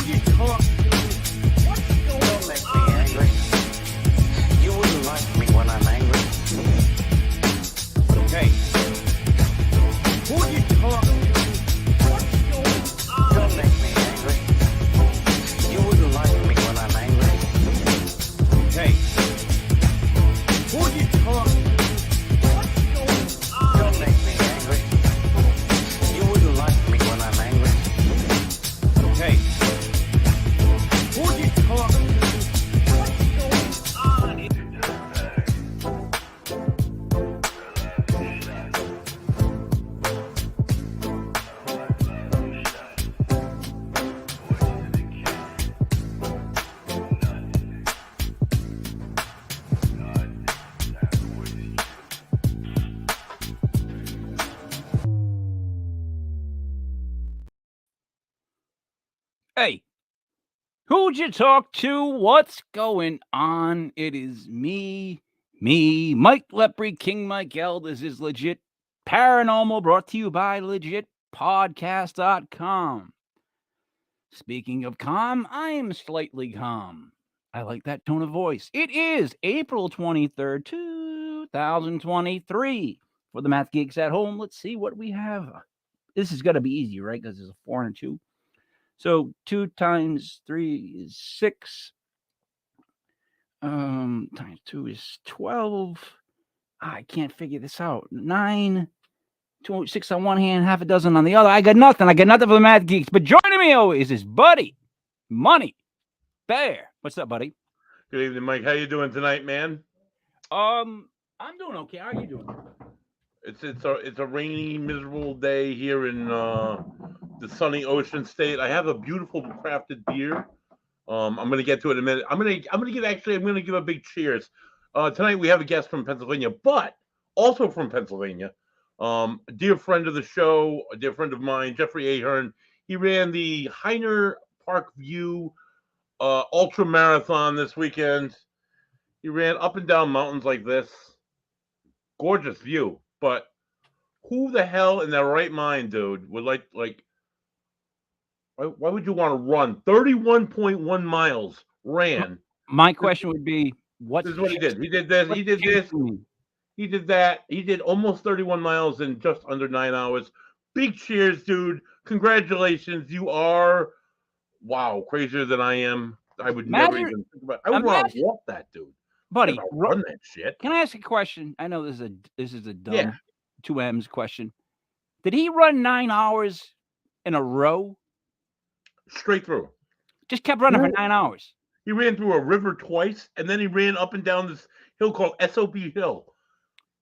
you talk to? What's going on? Don't make me angry. You wouldn't like me when I'm angry. Hey, who you talk to? What's going on? Don't make me angry. You wouldn't like me when I'm angry. Hey, who you talk to? What's going on? Don't make me angry. You wouldn't like me when I'm angry. Hey, who you talk to? What's going on? Hey, who'd you talk to? What's going on? It is me, Mike Lepre, King Mike L. This is Legit Paranormal, brought to you by legitpodcast.com. Speaking of calm, I am slightly calm. I like that tone of voice. It is April 23rd, 2023. For the math geeks at home, let's see what we have. This is going to be easy, right? Because there's a 4 and a 2. So 2 times 3 is 6. Times 2 is 12. I can't figure this out. 9, 2, 6 on one hand, half a dozen on the other. I got nothing for the math geeks. But joining me always is Buddy Money Bear. What's up, buddy? Good evening, Mike. How you doing tonight, man? I'm doing okay. How are you doing? It's a rainy, miserable day here in the sunny Ocean State. I have a beautiful crafted beer. I'm gonna get to it in a minute. I'm gonna give a big cheers. Tonight we have a guest from Pennsylvania, but also from Pennsylvania. A dear friend of the show, a dear friend of mine, Jeffrey Ahern. He ran the Heiner Park View ultra marathon this weekend. He ran up and down mountains like this. Gorgeous view. But who the hell in their right mind, dude, would like why would you want to run 31.1 miles? Ran. My question would be, This is what he did. He did this. He did this. He did that. He did almost 31 miles in just under 9 hours. Big cheers, dude. Congratulations. You are, wow, crazier than I am. I would never even think about it. I would want to walk that, dude. Buddy, run that shit. Can I ask a question? I know this is a dumb 2M's question. Did he run 9 hours in a row? Straight through. Just kept running for 9 hours. He ran through a river twice, and then he ran up and down this hill called SOP Hill.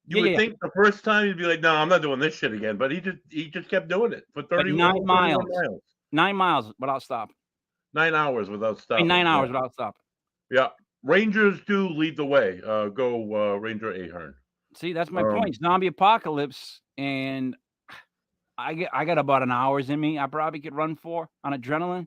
You would think the first time he'd be like, "No, I'm not doing this shit again." But he just kept doing it for 9 miles. 9 miles without stopping. 9 hours without stopping. 9 hours without stopping. Yeah. Rangers do lead the way. Go Ranger Ahern. See, that's my point. Zombie apocalypse, and I got about an hour's in me. I probably could run 4 on adrenaline,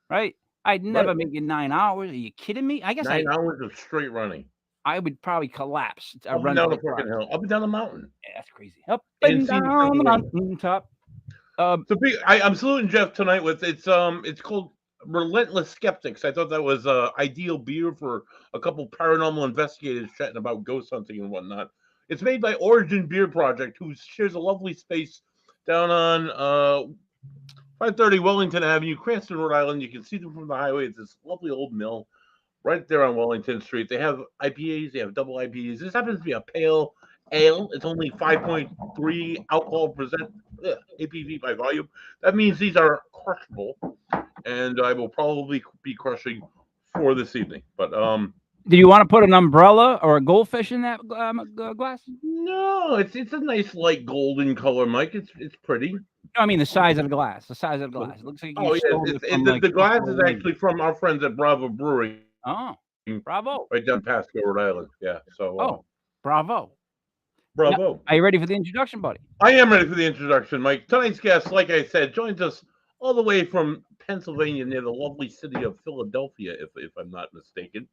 right? I'd never make it 9 hours. Are you kidding me? I guess 9 hours of straight running. I would probably collapse. Up and down the fucking hill. Up and down the mountain. Yeah, that's crazy. Up and down the mountain top. I'm saluting Jeff tonight with it's called Relentless Skeptics. I thought that was ideal beer for a couple paranormal investigators chatting about ghost hunting and whatnot. It's made by Origin Beer Project, who shares a lovely space down on 530 Wellington Avenue, Cranston, Rhode Island. You can see them from the highway. It's this lovely old mill right there on Wellington Street. They have IPAs. They have double IPAs. This happens to be a pale ale. It's only 5.3 alcohol percent ABV by volume. That means these are crushable, and I will probably be crushing 4 this evening. But do you want to put an umbrella or a goldfish in that glass? No, it's a nice light golden color, Mike. It's pretty. I mean the size of the glass. The size of the glass. It looks like the glass is actually from our friends at Bravo Brewing. Oh, Bravo! Right down Pasco, Rhode Island. Yeah. So. Bravo! Bravo! Are you ready for the introduction, buddy? I am ready for the introduction, Mike. Tonight's guest, like I said, joins us all the way from Pennsylvania, near the lovely city of Philadelphia, if I'm not mistaken.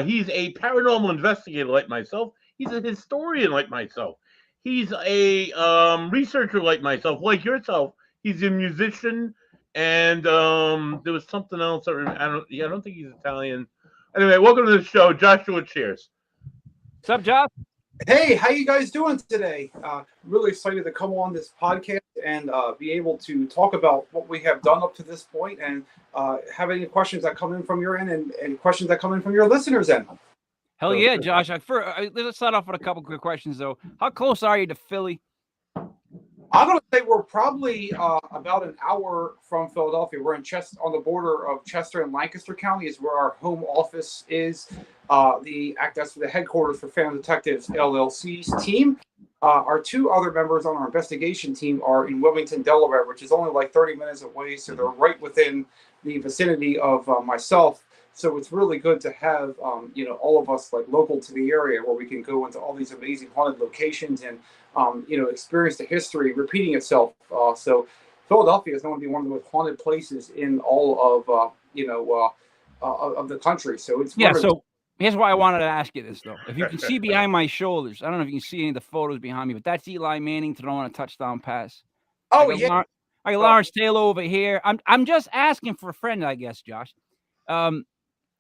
He's a paranormal investigator like myself. He's a historian like myself. He's a researcher like myself, like yourself. He's a musician And there was something else. I don't think he's Italian. Anyway, welcome to the show, Joshua. Cheers. What's up, Josh? Hey, how you guys doing today? Really excited to come on this podcast and be able to talk about what we have done up to this point and have any questions that come in from your end and questions that come in from your listeners' end. Hell yeah, Josh. Let's start off with a couple quick questions, though. How close are you to Philly? I'm going to say we're probably about an hour from Philadelphia. We're in on the border of Chester and Lancaster County is where our home office is. That's the headquarters for Phantom Detectives LLC's team. Our two other members on our investigation team are in Wilmington, Delaware, which is only like 30 minutes away. So they're right within the vicinity of myself. So it's really good to have, all of us like local to the area where we can go into all these amazing haunted locations and, experience the history repeating itself. So Philadelphia is going to be one of the most haunted places in all of the country. So it's So here's why I wanted to ask you this, though. If you can see behind my shoulders, I don't know if you can see any of the photos behind me, but that's Eli Manning throwing a touchdown pass. Oh, yeah. I got Lawrence Taylor over here. I'm just asking for a friend, I guess, Josh.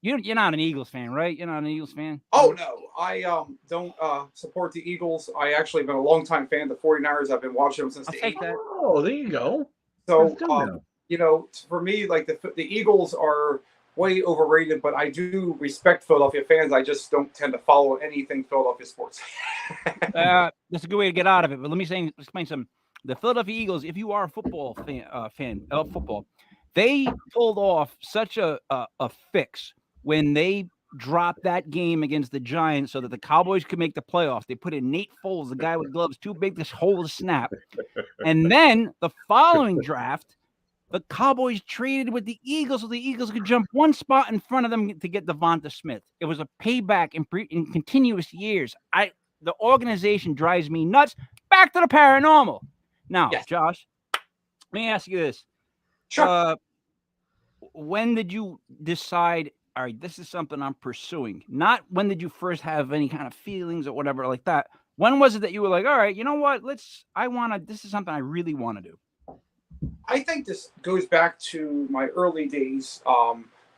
You're not an Eagles fan, right? You're not an Eagles fan? Oh, no. I don't support the Eagles. I actually have been a longtime fan of the 49ers. I've been watching them since the 80s. Oh, there you go. So, for me, like the Eagles are way overrated, but I do respect Philadelphia fans. I just don't tend to follow anything Philadelphia sports. That's a good way to get out of it. But let me explain something. The Philadelphia Eagles, if you are a football fan of football, they pulled off such a fix when they dropped that game against the Giants so that the Cowboys could make the playoffs. They put in Nate Foles, the guy with gloves too big to hold a snap. And then the following draft, the Cowboys traded with the Eagles so the Eagles could jump one spot in front of them to get Devonta Smith. It was a payback in continuous years. The organization drives me nuts. Back to the paranormal. Now, yes. Josh, let me ask you this. Sure. When did you decide, all right, this is something I'm pursuing? Not when did you first have any kind of feelings or whatever like that. When was it that you were like, all right, you know what? This is something I really want to do. I think this goes back to my early days,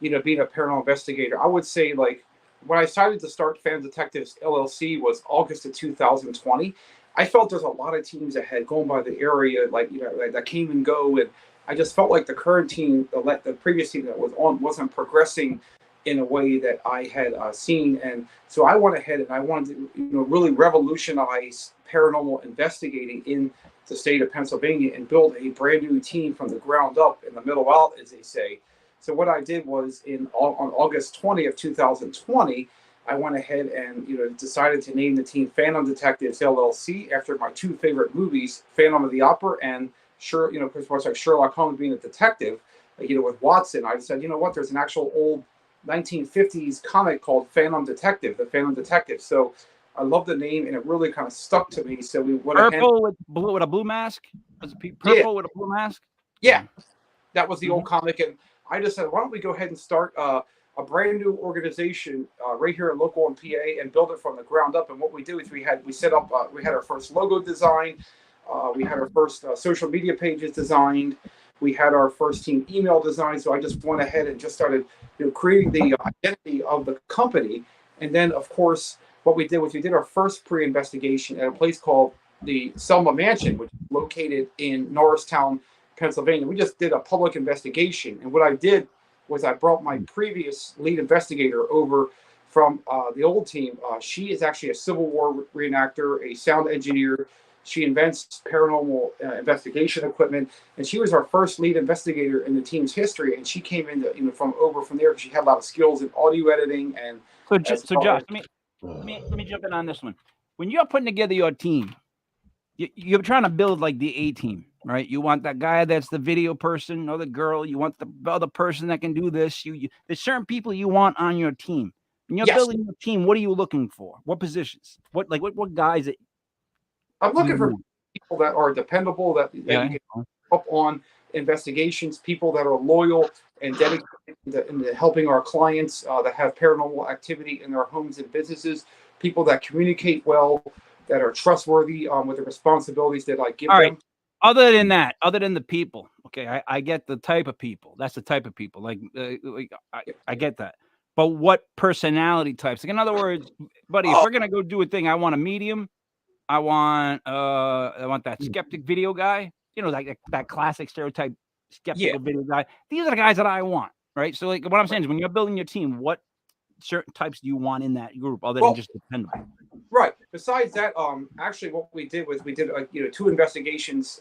being a paranormal investigator. I would say, like, when I decided to start Phantom Detectives LLC was August of 2020. I felt there's a lot of teams that had gone by the area, that came and go, and I just felt like the current team, the previous team that was on, wasn't progressing in a way that I had seen, and so I went ahead and I wanted to, really revolutionize paranormal investigating in the state of Pennsylvania and build a brand new team from the ground up and the middle out, as they say. So what I did was on August 20th, 2020, I went ahead and decided to name the team Phantom Detectives LLC after my two favorite movies, Phantom of the Opera and Sherlock Holmes being a detective, with Watson. I said, you know what? There's an actual old 1950s comic called Phantom Detective, the Phantom Detective. So I love the name, and it really kind of stuck to me. So we went purple with a blue mask. Was it purple with a blue mask? Yeah, that was the old comic, and I just said, why don't we go ahead and start a brand new organization right here in local in PA and build it from the ground up. And what we did is we had our first logo design. We had our first social media pages designed. We had our first team email design. So I just went ahead and just started creating the identity of the company. And then, of course, what we did was we did our first pre-investigation at a place called the Selma Mansion, which is located in Norristown, Pennsylvania. We just did a public investigation. And what I did was I brought my previous lead investigator over from the old team. She is actually a Civil War reenactor, a sound engineer. She invents paranormal investigation equipment, and she was our first lead investigator in the team's history. And she came in from there. She had a lot of skills in audio editing and. So Josh, let me jump in on this one. When you're putting together your team, you're trying to build like the A team, right? You want that guy that's the video person or the girl. You want the other person that can do this. There's certain people you want on your team. When you're building your team, what are you looking for? What positions? What guys? I'm looking for people that are dependable, that you can up on investigations, people that are loyal and dedicated into helping our clients that have paranormal activity in their homes and businesses, people that communicate well, that are trustworthy with the responsibilities that I give them. Other than that, other than the people, okay, I get the type of people. That's the type of people. Like I get that. But what personality types? Like in other words, buddy, if we're gonna go do a thing, I want a medium. I want that skeptic video guy. You know, like that classic stereotype skeptical video guy. These are the guys that I want, right? So like what I'm saying is when you're building your team, what certain types do you want in that group other than just dependable? Right. Besides that, actually, what we did was we did 2 investigations,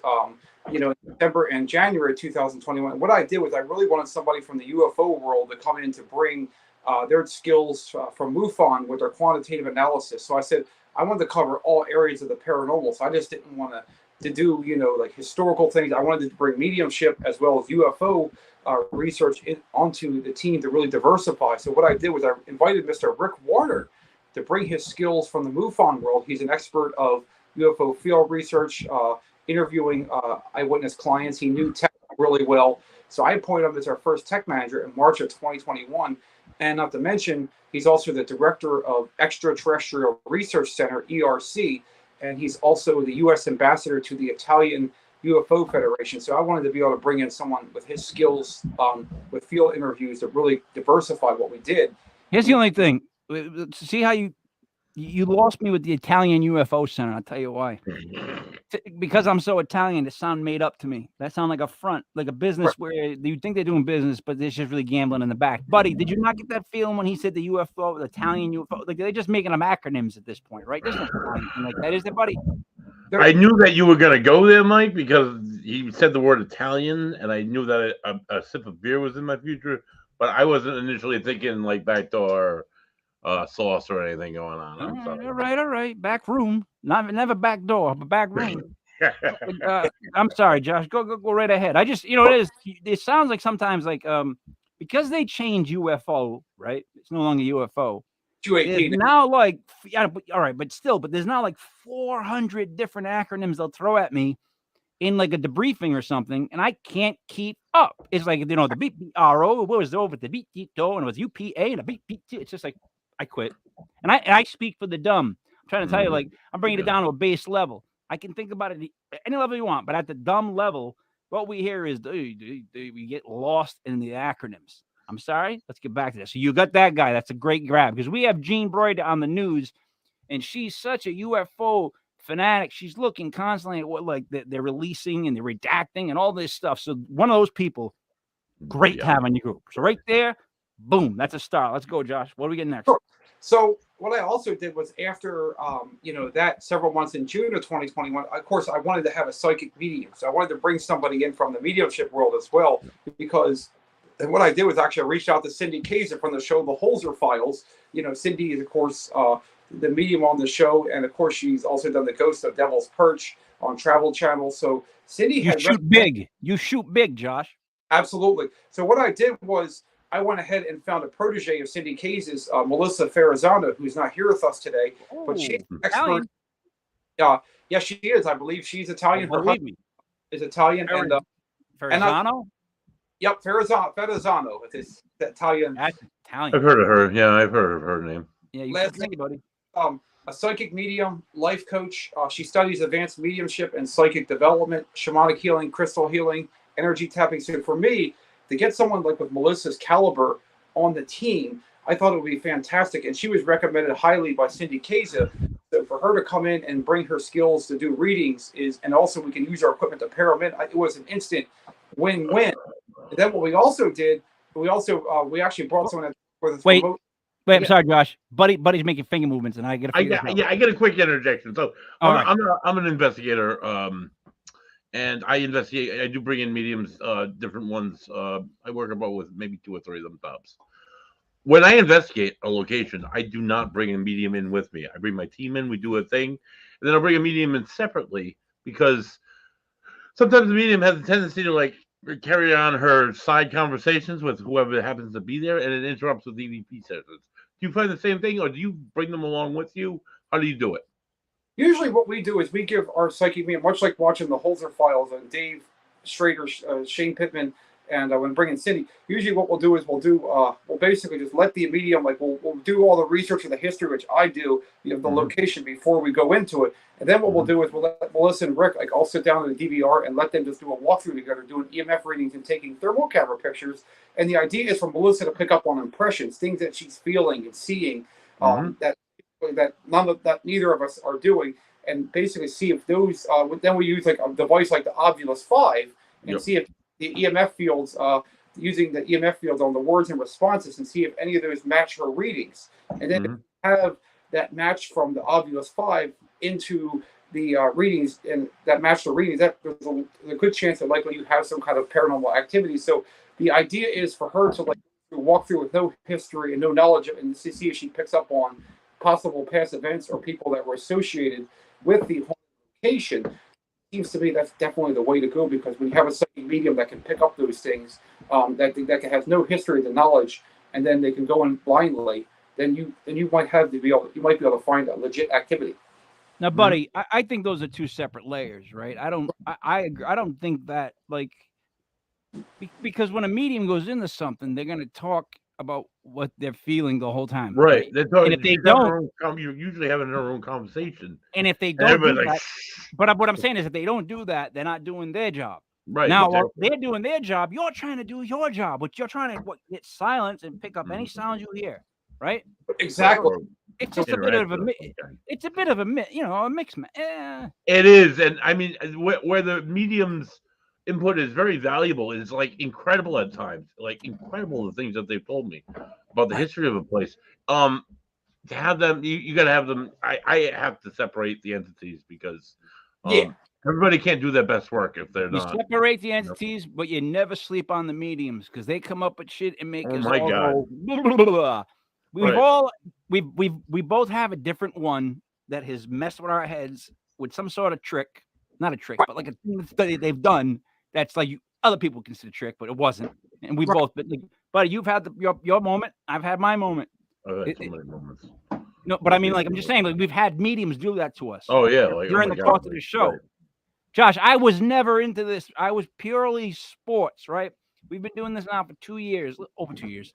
in December and January 2021. What I did was I really wanted somebody from the UFO world to come in to bring their skills from MUFON with their quantitative analysis. So I said I wanted to cover all areas of the paranormal. So I just didn't want to do like historical things. I wanted to bring mediumship as well as UFO research onto the team to really diversify. So what I did was I invited Mr. Rick Warner to bring his skills from the MUFON world. He's an expert of UFO field research, interviewing eyewitness clients. He knew tech really well. So I appointed him as our first tech manager in March of 2021. And not to mention, he's also the director of Extraterrestrial Research Center, ERC, and he's also the U.S. ambassador to the Italian UFO Federation. So I wanted to be able to bring in someone with his skills with field interviews to really diversify what we did. Here's the only thing. See how you lost me with the Italian UFO Center. I'll tell you why. Because I'm so Italian, it sounded made up to me. That sounds like a front, like a business where you think they're doing business, but they're just really gambling in the back. Buddy, did you not get that feeling when he said the UFO, the Italian UFO? Like they're just making them acronyms at this point, right? There's no anything like that, is there, buddy? I knew that you were going to go there, Mike, because he said the word Italian, and I knew that a sip of beer was in my future, but I wasn't initially thinking like backdoor sauce or anything going on. All right. Back room. Never back door, but back room. I'm sorry, Josh. Go right ahead. I just, it sounds like sometimes like because they change UFO, right? It's no longer UFO. There's now like but there's now like 400 different acronyms they'll throw at me in like a debriefing or something, and I can't keep up. It's like the beep RO, what was over the beep and it was UPA and a beep. It's just like I quit, and I speak for the dumb. I'm trying to tell you, like I'm bringing it down to a base level. I can think about it at any level you want, but at the dumb level, what we hear is we get lost in the acronyms. I'm sorry. Let's get back to this. So you got that guy. That's a great grab because we have Jean Broida on the news, and she's such a UFO fanatic. She's looking constantly at what like they're releasing and they're redacting and all this stuff. So one of those people, great to have on your group. So right there, boom, that's a start. Let's go, Josh. What do we get next? Sure. So what I also did was after, that several months in June of 2021, of course, I wanted to have a psychic medium. So I wanted to bring somebody in from the mediumship world as well, because and what I did was actually I reached out to Cindy Kaiser from the show The Holzer Files. Cindy is, of course, the medium on the show. And, of course, she's also done The Ghost of Devil's Perch on Travel Channel. So Cindy You shoot big. You shoot big, Josh. Absolutely. So what I did was I went ahead and found a protege of Cindy Kaiser's, Melissa Ferrazzano, who's not here with us today. But she's an expert. Yes, she is. I believe she's Italian. Her husband is Italian. Ferrazzano? Yep, Ferrazzano with his Italian. That's Italian. I've heard of her. Yeah, I've heard of her name. Yeah, you Last think, buddy. A psychic medium, life coach. She studies advanced mediumship and psychic development, shamanic healing, crystal healing, energy tapping. So for me, to get someone like with Melissa's caliber on the team, I thought it would be fantastic. And she was recommended highly by Cindy Kaiser. So for her to come in and bring her skills to do readings and also we can use our equipment to pair them in. It was an instant win-win. And then what we also did, we actually brought someone for this. Wait, I'm sorry, Josh. Buddy's making finger movements, and I get I get a quick interjection. So I'm an investigator, and I investigate. I do bring in mediums, different ones. I work about with maybe 2 or 3 of them tops. When I investigate a location, I do not bring a medium in with me. I bring my team in. We do a thing, and then I'll bring a medium in separately because sometimes the medium has a tendency to like carry on her side conversations with whoever happens to be there, and it interrupts with EVP sessions. Do you find the same thing, or do you bring them along with you? How do you do it? Usually what we do is we give our psychic medium, much like watching the Holzer Files and Dave Schrader, Shane Pittman, and when bringing Cindy, usually what we'll do is we'll basically just let the medium, like we'll do all the research of the history, which I do, the location before we go into it. And then what we'll do is we'll let Melissa and Rick, like I'll sit down in the DVR and let them just do a walkthrough together, doing EMF readings and taking thermal camera pictures. And the idea is for Melissa to pick up on impressions, things that she's feeling and seeing that neither of us are doing, and basically see if those, then we use like a device like the Ovulus 5 and see if the EMF fields, using the EMF fields on the words and responses, and see if any of those match her readings. And then have that match from the Ovulus 5 into the readings, and that match the readings, that there's a good chance that likely you have some kind of paranormal activity. So the idea is for her to like walk through with no history and no knowledge, and to see if she picks up on possible past events or people that were associated with the home location. Seems to me that's definitely the way to go, because when you have a psychic medium that can pick up those things, that has no history of the knowledge, and then they can go in blindly, then you might be able to find a legit activity. Now, buddy, I think those are two separate layers, right? I don't think that, like, because when a medium goes into something, they're going to talk about what they're feeling the whole time, right? And if they don't, you're usually having their own conversation. And if they don't do that, but what I'm saying is, if they don't do that, they're not doing their job. Right now, while they're doing their job, you're trying to do your job, but you're trying to get silence and pick up any sound you hear, right? Exactly. It's just a bit of a mix. It is, and I mean, where the medium's input is very valuable, is like incredible at times, like incredible the things that they've told me about the history of a place. To have them, you got to have them. I have to separate the entities, because everybody can't do their best work if they're not. You separate the entities, but you never sleep on the mediums, because they come up with shit and make us my all God. go. Blah, blah, blah. We both have a different one that has messed with our heads with some sort of trick, not a trick, but like a study they've done that's like other people consider a trick, but it wasn't. And we both, but like, buddy, you've had your moment. I've had my moment. I've had so many moments. No, but I mean, like, I'm just saying, like, we've had mediums do that to us. Oh yeah, like, during the course of the show. Right. Josh, I was never into this. I was purely sports, right? We've been doing this now for 2 years, over 2 years.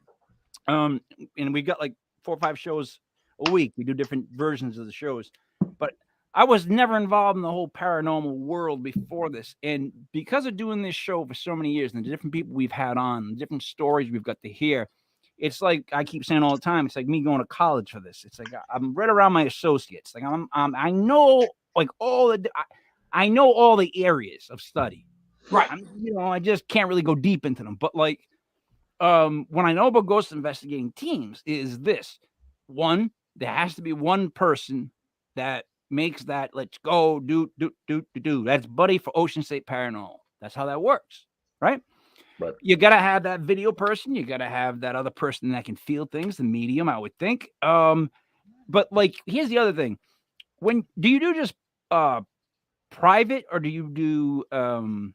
And we got like 4 or 5 shows a week. We do different versions of the shows, but I was never involved in the whole paranormal world before this. And because of doing this show for so many years and the different people we've had on, the different stories we've got to hear, it's like I keep saying all the time, it's like me going to college for this. It's like I'm right around my associates. Like I know like I know all the areas of study. Right. I just can't really go deep into them. But like when I know about ghost investigating teams is this. One, there has to be one person that makes that let's go do. That's Buddy for Ocean State Paranormal. That's how that works, right? Right. You gotta have that video person. You gotta have that other person that can feel things, the medium, I would think. But like, here's the other thing: do you do just private, or do you do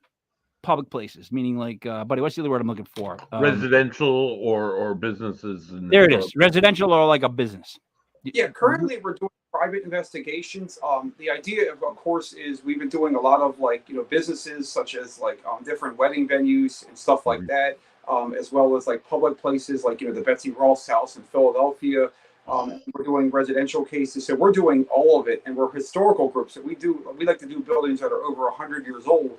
public places? Meaning, like, Buddy, what's the other word I'm looking for? Residential or businesses. There it is. Residential or like a business. Yeah, currently we're doing private investigations. The idea, of course, is we've been doing a lot of like, businesses such as like different wedding venues and stuff like that, as well as like public places like, the Betsy Ross house in Philadelphia. We're doing residential cases. So we're doing all of it, and we're historical groups. So we like to do buildings that are over 100 years old,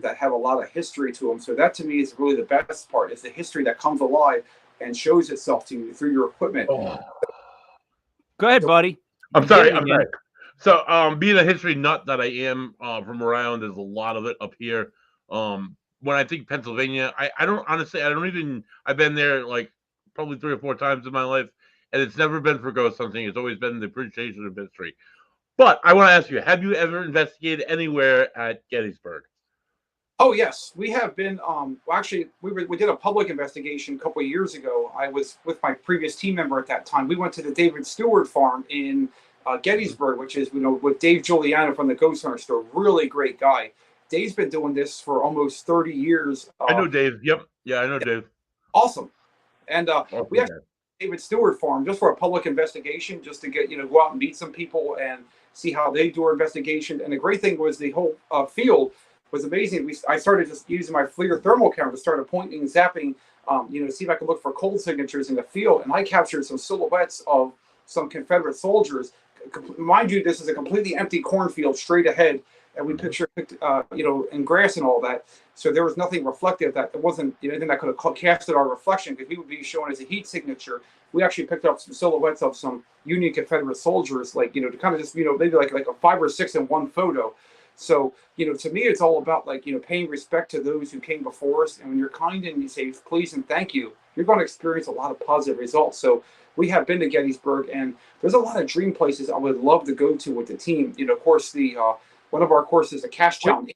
that have a lot of history to them. So that to me is really the best part, is the history that comes alive and shows itself to you through your equipment. Oh. Go ahead, buddy. I'm sorry. So, being a history nut that I am from around, there's a lot of it up here. When I think Pennsylvania, I've been there like probably 3 or 4 times in my life, and it's never been for ghost hunting. It's always been the appreciation of history. But I want to ask you, have you ever investigated anywhere at Gettysburg? Oh, yes, we have been. Actually, we did a public investigation a couple of years ago. I was with my previous team member at that time. We went to the David Stewart farm in Gettysburg, which is, with Dave Giuliano from the Ghost Hunter Store. Really great guy. Dave's been doing this for almost 30 years. I know Dave. Yep. Yeah, I know Dave. Awesome. And we actually David Stewart farm just for a public investigation, just to get, go out and meet some people and see how they do our investigation. And the great thing was the whole field was amazing. I started just using my FLIR thermal camera, started pointing and zapping, see if I could look for cold signatures in the field. And I captured some silhouettes of some Confederate soldiers. Mind you, this is a completely empty cornfield straight ahead. And we picked, and grass and all that. So there was nothing reflective that it wasn't anything that could have casted our reflection, because we would be shown as a heat signature. We actually picked up some silhouettes of some Union Confederate soldiers, to kind of just, maybe like a 5 or 6 in one photo. So, to me, it's all about paying respect to those who came before us. And when you're kind and you say please and thank you, you're going to experience a lot of positive results. So we have been to Gettysburg, and there's a lot of dream places I would love to go to with the team. Of course, one of our courses, the Cash Challenge.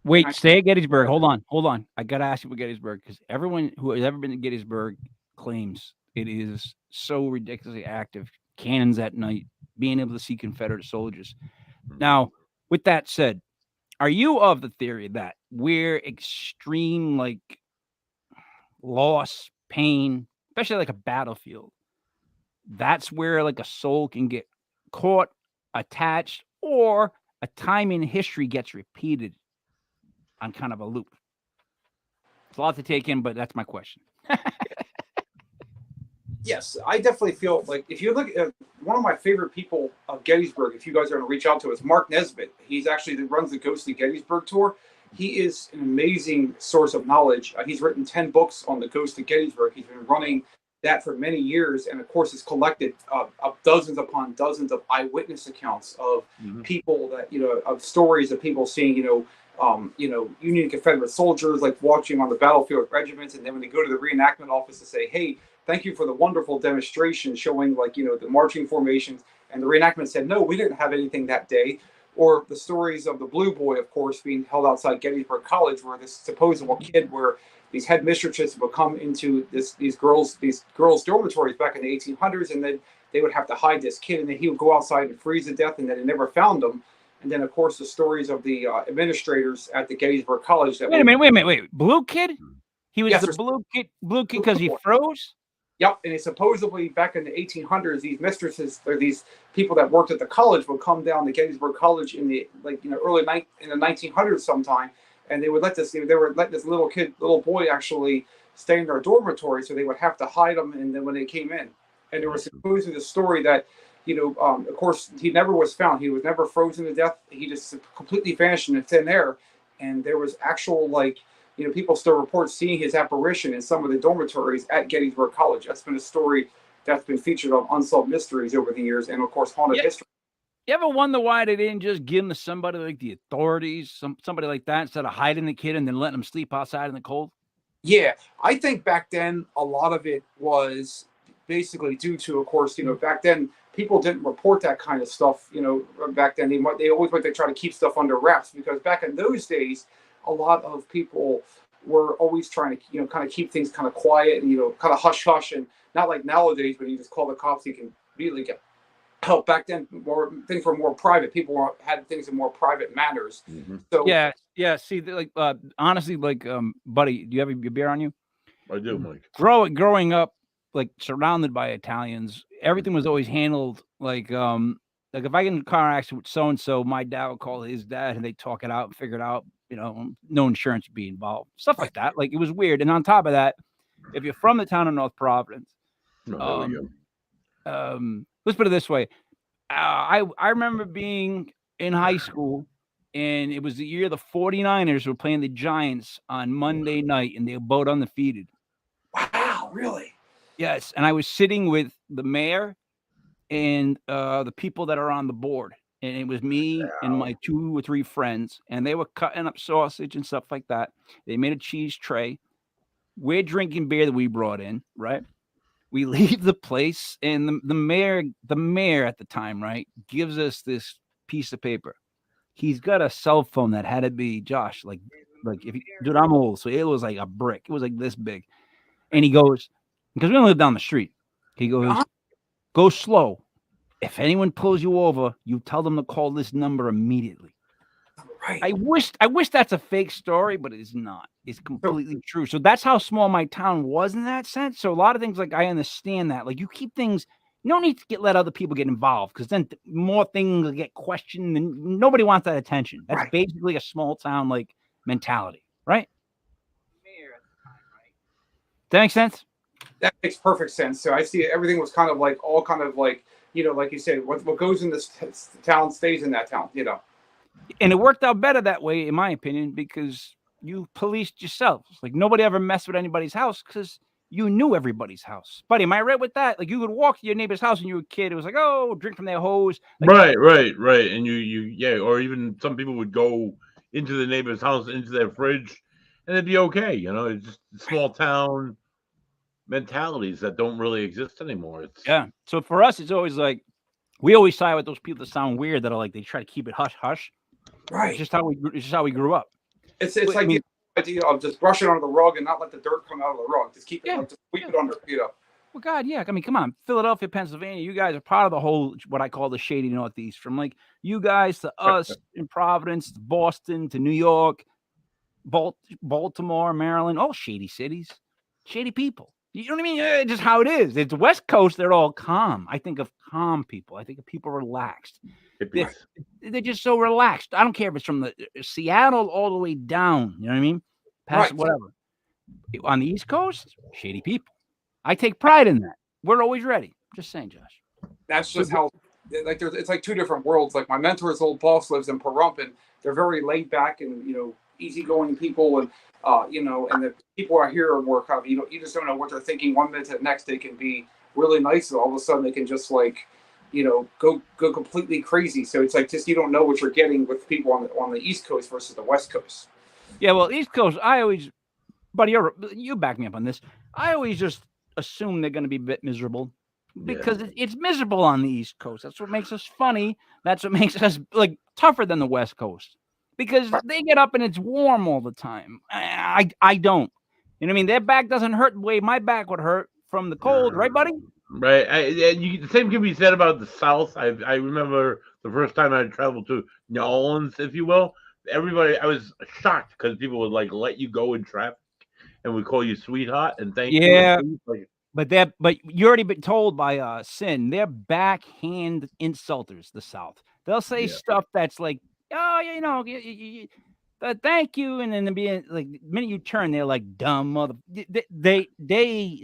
Wait, stay at Gettysburg. Hold on. I got to ask you about Gettysburg, because everyone who has ever been to Gettysburg claims it is so ridiculously active. Cannons at night, being able to see Confederate soldiers. Now, with that said, are you of the theory that we're extreme, loss, pain, especially like a battlefield, that's where a soul can get caught, attached, or a time in history gets repeated on kind of a loop? It's a lot to take in, but that's my question. Yes, I definitely feel if you look at one of my favorite people of Gettysburg, if you guys are going to reach out to us, Mark Nesbitt. He's actually runs the Ghostly Gettysburg Tour. He is an amazing source of knowledge. He's written 10 books on the Ghost of Gettysburg. He's been running that for many years, and of course, has collected dozens upon dozens of eyewitness accounts of people that of stories of people seeing Union Confederate soldiers watching on the battlefield regiments, and then when they go to the reenactment office to say, hey, thank you for the wonderful demonstration showing the marching formations. And the reenactment said, no, we didn't have anything that day. Or the stories of the Blue Boy, of course, being held outside Gettysburg College, where this supposable kid, where these headmistresses would come into these girls' dormitories back in the 1800s, and then they would have to hide this kid, and then he would go outside and freeze to death, and then they never found him. And then, of course, the stories of the administrators at the Gettysburg College. Wait a minute. Blue kid? He was blue kid because he froze? Yep, and supposedly back in the 1800s, these mistresses or these people that worked at the college would come down to Gettysburg College in the early in the 1900s sometime, and they would let this little boy actually stay in their dormitory, so they would have to hide him, and then when they came in, and there was supposedly the story that of course he never was found. He was never frozen to death. He just completely vanished in thin air, and there was actual people still report seeing his apparition in some of the dormitories at Gettysburg College. That's been a story that's been featured on Unsolved Mysteries over the years, and of course, Haunted History. You ever wonder why they didn't just give him to somebody like the authorities, somebody like that, instead of hiding the kid and then letting him sleep outside in the cold? Yeah, I think back then a lot of it was basically due to, of course, back then people didn't report that kind of stuff. Back then they always like to try to keep stuff under wraps, because back in those days, a lot of people were always trying to, kind of keep things kind of quiet and, kind of hush hush, and not like nowadays when you just call the cops, you can immediately get help. Back then, things were more private. People had things in more private manners. So yeah. See, honestly, buddy, do you have your beer on you? I do, Mike. Growing up, surrounded by Italians, everything was always handled like if I get in a car accident with so and so, my dad would call his dad, and they talk it out and figure it out. No insurance would be involved, stuff like that. It was weird. And on top of that, if you're from the town of North Providence, let's put it this way. I remember being in high school, and it was the year the 49ers were playing the Giants on Monday night, and they were both undefeated. Wow, really? Yes. And I was sitting with the mayor and the people that are on the board. And it was me and my 2 or 3 friends, and they were cutting up sausage and stuff like that. They made a cheese tray. We're drinking beer that we brought in, right? We leave the place, and the mayor at the time, right, gives us this piece of paper. He's got a cell phone that had to be, Josh, dude, I'm old, so it was like a brick. It was like this big. And he goes, because we don't live down the street, he goes, go slow. If anyone pulls you over, you tell them to call this number immediately. Right. I wish that's a fake story, but it is not. It's completely true. So that's how small my town was in that sense. So a lot of things, I understand that. You keep things, you don't need to let other people get involved, because then more things get questioned, and nobody wants that attention. That's basically a small town mentality, right? That makes sense? That makes perfect sense. So I see everything was kind of like all kind of like, like you said, what goes in this town stays in that town, And it worked out better that way, in my opinion, because you policed yourselves. Like nobody ever messed with anybody's house because you knew everybody's house. Buddy, am I right with that? Like you would walk to your neighbor's house when you were a kid. It was like, oh, drink from their hose. Like, Right. And yeah, or even some people would go into the neighbor's house, into their fridge, and it'd be okay. It's just small town mentalities that don't really exist anymore. Yeah. So for us, it's always like, we always side with those people that sound weird, that are like, they try to keep it hush hush. Right. It's just how we grew up. It's like the idea of just brush it under the rug and not let the dirt come out of the rug. Just keep it, just sweep it under, Well, God, yeah. I mean, come on, Philadelphia, Pennsylvania. You guys are part of the whole, what I call the shady Northeast. From like you guys to us in Providence, to Boston, to New York, Baltimore, Maryland, all shady cities, shady people. You know what I mean? Just how it is. It's West Coast. They're all calm. I think of calm people. I think of people relaxed. They're just so relaxed. I don't care if it's from the Seattle all the way down. You know what I mean? Past whatever. On the East Coast, shady people. I take pride in that. We're always ready. Just saying, Josh. That's just how. Like it's like two different worlds. Like my mentor's old boss lives in Pahrump, and they're very laid back and easygoing people, and and the people out here are more kind of you just don't know what they're thinking. 1 minute to the next, they can be really nice, and all of a sudden they can just like go completely crazy. So it's like just you don't know what you're getting with people on the East Coast versus the West Coast. Yeah, well, East Coast, buddy, you back me up on this. I always just assume they're going to be a bit miserable because it's miserable on the East Coast. That's what makes us funny. That's what makes us like tougher than the West Coast because they get up and it's warm all the time. I don't. You know what I mean? Their back doesn't hurt the way my back would hurt from the cold, right, buddy? Right. The same can be said about the South. I remember the first time I traveled to New Orleans, if you will. I was shocked because people would like let you go in traffic and would call you sweetheart and thank you. Yeah. But you already been told by Sin, they're backhand insulters, the South. They'll say stuff that's like, oh, thank you, and then they'll be like, the minute you turn, they're like dumb mother. They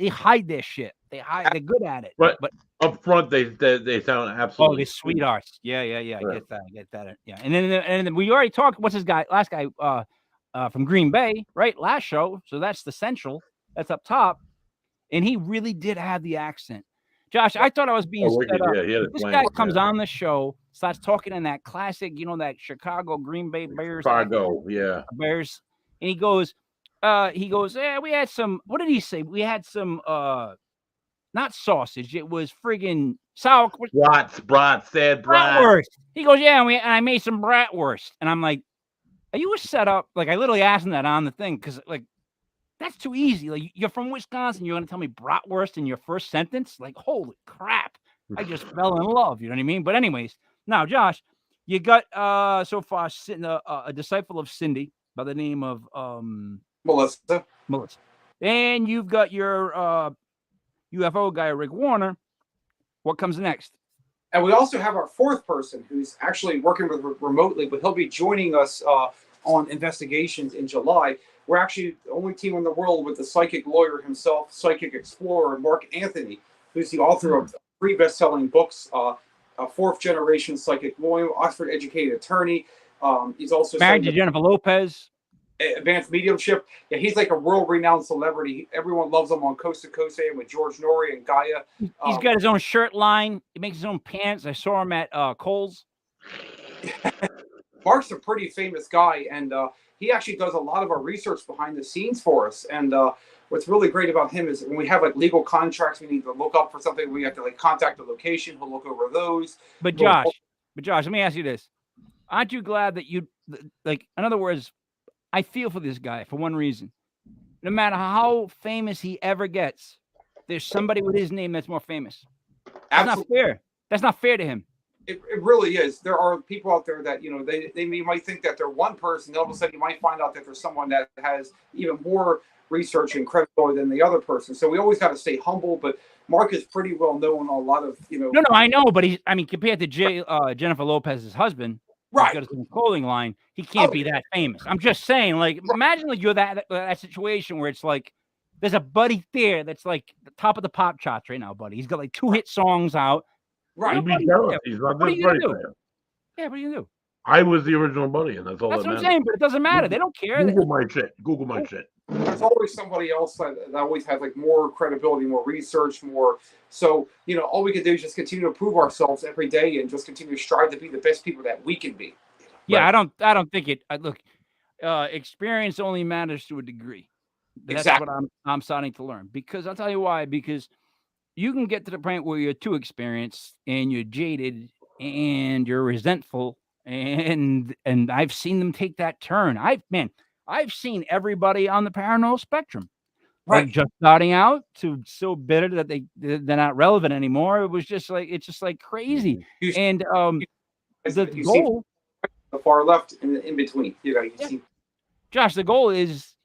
hide their shit. They're good at it. But up front, they sound absolutely. Oh, they're sweethearts. Yeah. I get that. Yeah, and then we already talked. What's his guy? Last guy from Green Bay, right? Last show. So that's the Central. That's up top. And he really did have the accent. Josh, I thought I was being set up. This guy comes on the show, starts talking in that classic, that Chicago Green Bay Bears. Bears. And he goes, yeah, we had some, what did he say? We had some, not sausage. It was friggin' sour. Bratwurst. He goes, yeah, and I made some bratwurst. And I'm like, are you a setup? Like, I literally asked him that on the thing because, like, that's too easy. Like, you're from Wisconsin. You're going to tell me bratwurst in your first sentence? Like, holy crap. I just fell in love. You know what I mean? But anyways, now, Josh, you got so far a disciple of Cindy by the name of Melissa. And you've got your UFO guy, Rick Warner. What comes next? And we also have our fourth person who's actually working remotely, but he'll be joining us on investigations in July. We're actually the only team in the world with the psychic lawyer himself, psychic explorer, Mark Anthony, who's the author of 3 best-selling books, a fourth-generation psychic lawyer, Oxford-educated attorney. He's also married to Jennifer Lopez. Advanced mediumship. Yeah, he's like a world-renowned celebrity. Everyone loves him on Coast to Coast AM with George Norrie and Gaia. He's got his own shirt line. He makes his own pants. I saw him at Kohl's. Mark's a pretty famous guy, and he actually does a lot of our research behind the scenes for us. And what's really great about him is when we have like legal contracts, we need to look up for something. We have to like contact the location. He'll look over those. But Josh, let me ask you this: aren't you glad that you like? In other words, I feel for this guy for one reason. No matter how famous he ever gets, there's somebody with his name that's more famous. That's not fair. That's not fair to him. It really is. There are people out there that, they might think that they're one person. All of a sudden, you might find out that there's someone that has even more research and credibility than the other person. So we always got to stay humble. But Mark is pretty well known on a lot of, No, I know. But compared to Jennifer Lopez's husband, Right. He's got his own clothing line. He can't be that famous. I'm just saying, like, imagine like you're that situation where it's like there's a buddy there that's like the top of the pop charts right now, buddy. He's got like 2 hit songs out. Right. You'd be jealous. He's not What are this you gonna buddy do? fan. Yeah, what are you gonna do? I was the original buddy, and that's all That's that what I'm matters. saying, but it doesn't matter. They don't care. Google my shit. Google my shit. There's always somebody else that always has like more credibility, more research, more. So, you know, all we can do is just continue to prove ourselves every day and just continue to strive to be the best people that we can be. Yeah, Right. I don't think it. Look, experience only matters to a degree. That's Exactly. what I'm starting to learn. Because I'll tell you why. Because you can get to the point where you're too experienced and you're jaded and you're resentful, and I've seen them take that turn. I've seen everybody on the paranormal spectrum. Right. Like just starting out to so bitter that they're not relevant anymore. It was just like it's just like crazy. You- And the you see goal, the far left and the in between. You know, you see. Josh, the goal is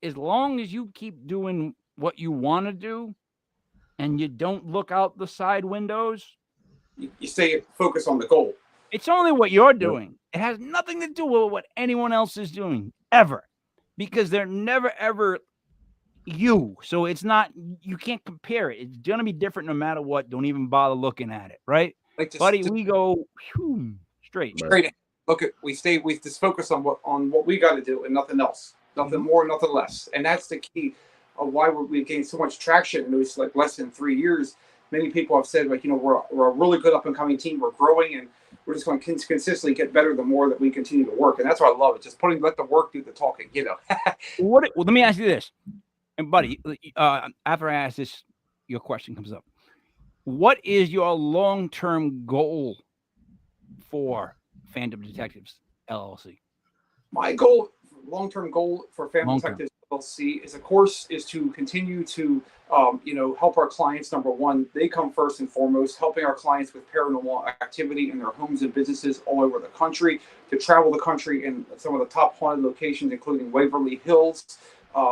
as long as you keep doing what you want to do and you don't look out the side windows, You stay focused on the goal. it's only what you're doing. It has nothing to do with what anyone else is doing ever, because they're never ever you. So it's not, you can't compare it. It's gonna be different no matter what. Don't even bother looking at it, right, Like just, buddy? We go straight. straight in. Look at we just focus on what we got to do and nothing else, nothing more, nothing less, and that's the key of why we've gained so much traction in those like less than 3 years. Many people have said like, you know, we're a really good up and coming team. We're growing and we're just going to consistently get better the more that we continue to work, and that's why I love it. Just let the work do the talking, you know. Well, let me ask you this, and buddy, after I ask this, your question comes up. What is your long-term goal for Fandom Detectives LLC? My goal, long-term goal for Family Long-term. Detectives LLC is, of course, is to continue to, you know, help our clients. Number one, they come first and foremost, helping our clients with paranormal activity in their homes and businesses all over the country, to travel the country in some of the top haunted locations, including Waverly Hills,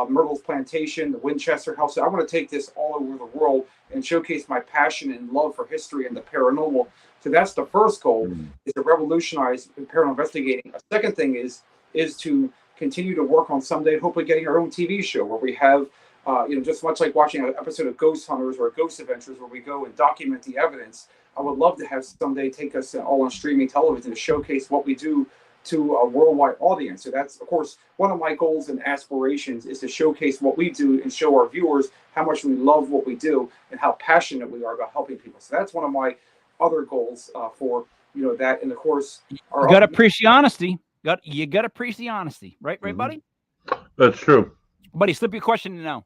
Myrtle's Plantation, the Winchester House. So I want to take this all over the world and showcase my passion and love for history and the paranormal. So that's the first goal, is to revolutionize paranormal investigating. A second thing is to continue to work on someday, hopefully getting our own TV show where we have, you know, just much like watching an episode of Ghost Hunters or Ghost Adventures where we go and document the evidence. I would love to have someday take us all on streaming television to showcase what we do to a worldwide audience. So that's, of course, one of my goals and aspirations is to showcase what we do and show our viewers how much we love what we do and how passionate we are about helping people. So that's one of my other goals for, you know, that. And of course, You got to preach the honesty. You got to preach the honesty, right, buddy? That's true. Buddy, slip your question in now.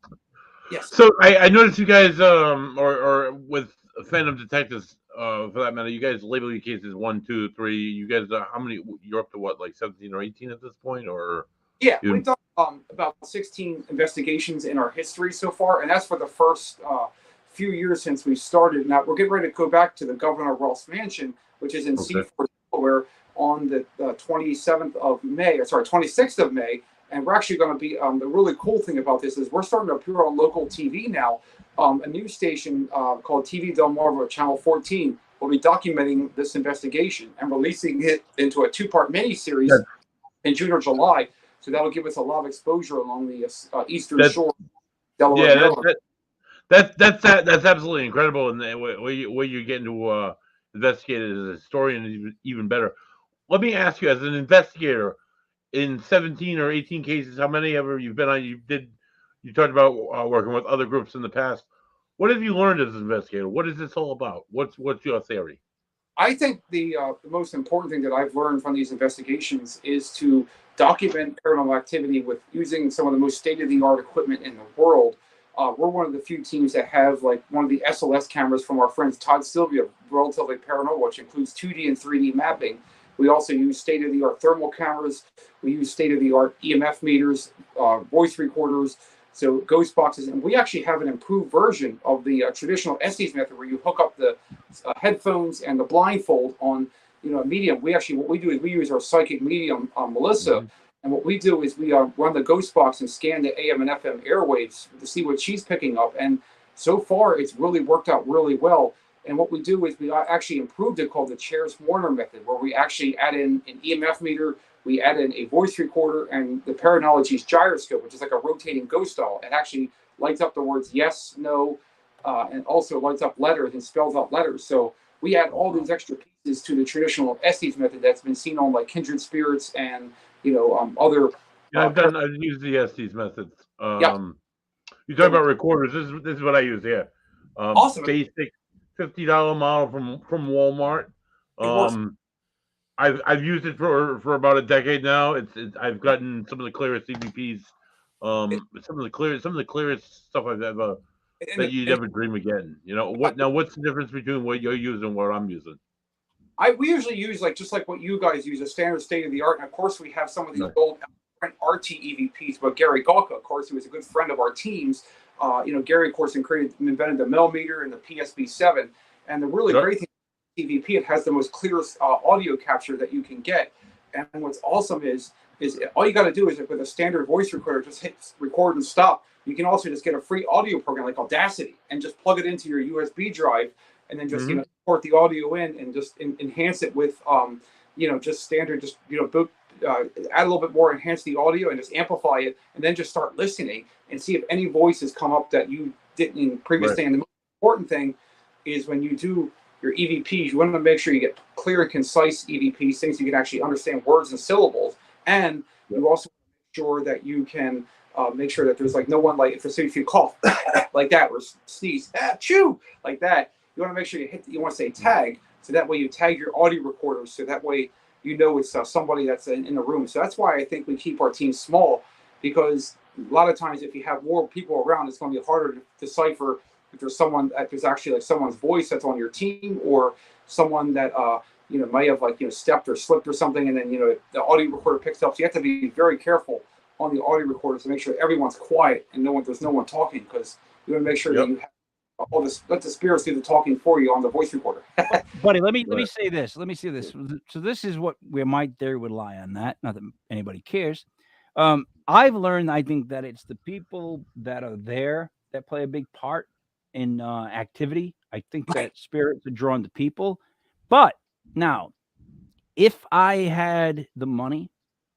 Yes. So I noticed you guys, or with Phantom Detectives, for that matter, you guys label your cases 1, 2, 3. You guys, how many? You're up to what, like 17 or 18 at this point, or? Yeah, we've done about 16 investigations in our history so far, and that's for the first few years since we started. Now we're getting ready to go back to the Governor Ross Mansion, which is in Seaford, Delaware, on the 26th of May. And we're actually going to be, the really cool thing about this is we're starting to appear on local TV now. A news station called TV Del Marvo, Channel 14, will be documenting this investigation and releasing it into a 2-part miniseries in June or July. So that'll give us a lot of exposure along the eastern shore. Delaware, that's absolutely incredible, and where you're getting to investigate it as a historian is even better. Let me ask you, as an investigator, in 17 or 18 cases, how many ever you've been on? You talked about working with other groups in the past. What have you learned as an investigator? What is this all about? What's your theory? I think the most important thing that I've learned from these investigations is to document paranormal activity with using some of the most state-of-the-art equipment in the world. We're one of the few teams that have like one of the SLS cameras from our friends Todd Sylvia, Relatively Paranormal, which includes 2D and 3D mapping. We also use state-of-the-art thermal cameras. We use state-of-the-art EMF meters, voice recorders, so ghost boxes, and we actually have an improved version of the traditional Estes method where you hook up the headphones and the blindfold on, you know, a medium. What we do is we use our psychic medium, Melissa, and what we do is we run the ghost box and scan the AM and FM airwaves to see what she's picking up. And so far, it's really worked out really well. And what we do is we actually improved it called the Chairs-Warner method, where we actually add in an EMF meter, we add in a voice recorder, and the Paranology's gyroscope, which is like a rotating ghost doll. It actually lights up the words yes, no, and also lights up letters and spells out letters. So we add all these extra pieces to the traditional Estes method that's been seen on like Kindred Spirits and other. Yeah, I've used the Estes methods. Yep. You talk about recorders. This is what I use. Yeah. Awesome. Basic $50 model from Walmart. I've used it for about a decade now. I've gotten some of the clearest EVPs. Some of the clearest stuff I've ever that you'd ever dream of getting. What's the difference between what you're using and what I'm using? We usually use just like what you guys use, a standard state of the art, and of course we have some of these old RT EVPs. But Gary Galka, of course, who was a good friend of our team's. Gary, of course, invented the millimeter and the PSB7, and the really great thing about EVP, it has the most clearest audio capture that you can get. And what's awesome is all you got to do is with a standard voice recorder, just hit record and stop. You can also just get a free audio program like Audacity and just plug it into your USB drive, and then just port the audio in and just enhance it with just standard add a little bit more, enhance the audio and just amplify it, and then just start listening and see if any voices come up that you didn't previously. And the most important thing is when you do your EVPs, you want to make sure you get clear and concise EVPs, things you can actually understand words and syllables, and you also make sure that you can make sure that there's no one if you cough like that or sneeze, chew like that. You want to make sure you want to say tag, so that way you tag your audio recorders, so that way it's somebody that's in the room. So that's why I think we keep our team small, because a lot of times if you have more people around, it's going to be harder to decipher if there's actually someone's voice that's on your team, or someone that might have stepped or slipped or something, and then the audio recorder picks up. So you have to be very careful on the audio recorder to make sure everyone's quiet and there's no one talking, because you want to make sure that you have all this, let the spirits do the talking for you on the voice recorder. Buddy, let me say this. Let me say this. So this is where my theory would lie on that. Not that anybody cares. I've learned, I think, that it's the people that are there that play a big part in activity. I think that spirits are drawn to people. But now, if I had the money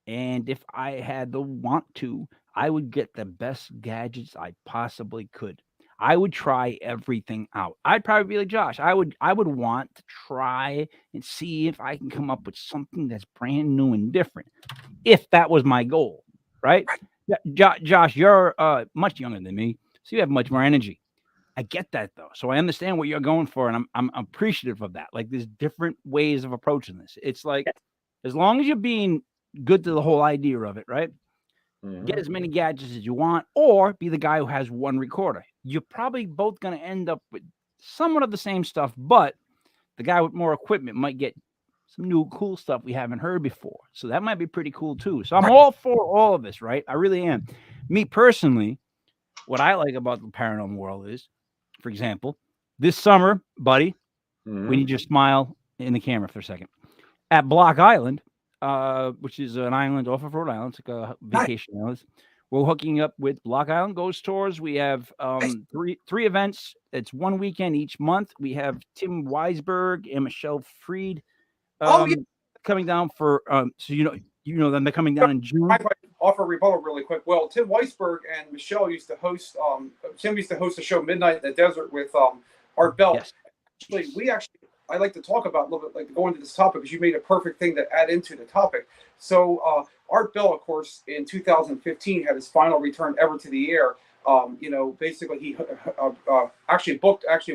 and if I had the want to, I would get the best gadgets I possibly could. I would try everything out. I'd probably be like Josh. I would want to try and see if I can come up with something that's brand new and different, if that was my goal, right? Josh, you're much younger than me, so you have much more energy. I get that, though. So I understand what you're going for, and I'm appreciative of that. There's different ways of approaching this. It's as long as you're being good to the whole idea of it, right? Get as many gadgets as you want, or be the guy who has one recorder. You're probably both going to end up with somewhat of the same stuff, but the guy with more equipment might get some new cool stuff we haven't heard before. So that might be pretty cool too. So I'm all for all of this, right? I really am. Me personally, what I like about the paranormal world is, for example, this summer, buddy, we need your smile in the camera for a second. At Block Island, which is an island off of Rhode Island. It's like a vacation island. We're hooking up with Block Island Ghost Tours. We have three events. It's one weekend each month. We have Tim Weisberg and Michelle Freed coming down for so you know them. They're coming down in June. I might offer a rebuttal really quick. Well, Tim Weisberg and Michelle used to host. Tim used to host the show Midnight in the Desert with Art Bell. Yes. I like to talk about a little bit, go into this topic, because you made a perfect thing to add into the topic. So Art Bell, of course, in 2015 had his final return ever to the air. Basically he actually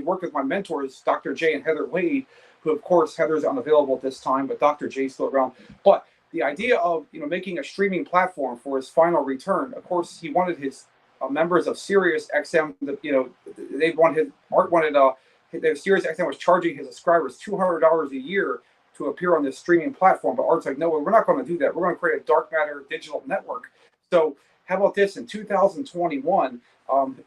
worked with my mentors, Dr. J and Heather Wade, who, of course, Heather's unavailable at this time, but Dr. J's still around. But the idea of making a streaming platform for his final return, of course, he wanted his members of Sirius XM, Art wanted the Sirius XM was charging his subscribers $200 a year to appear on this streaming platform. But Art's like, no, we're not going to do that. We're going to create a dark matter digital network. So how about this? In 2021,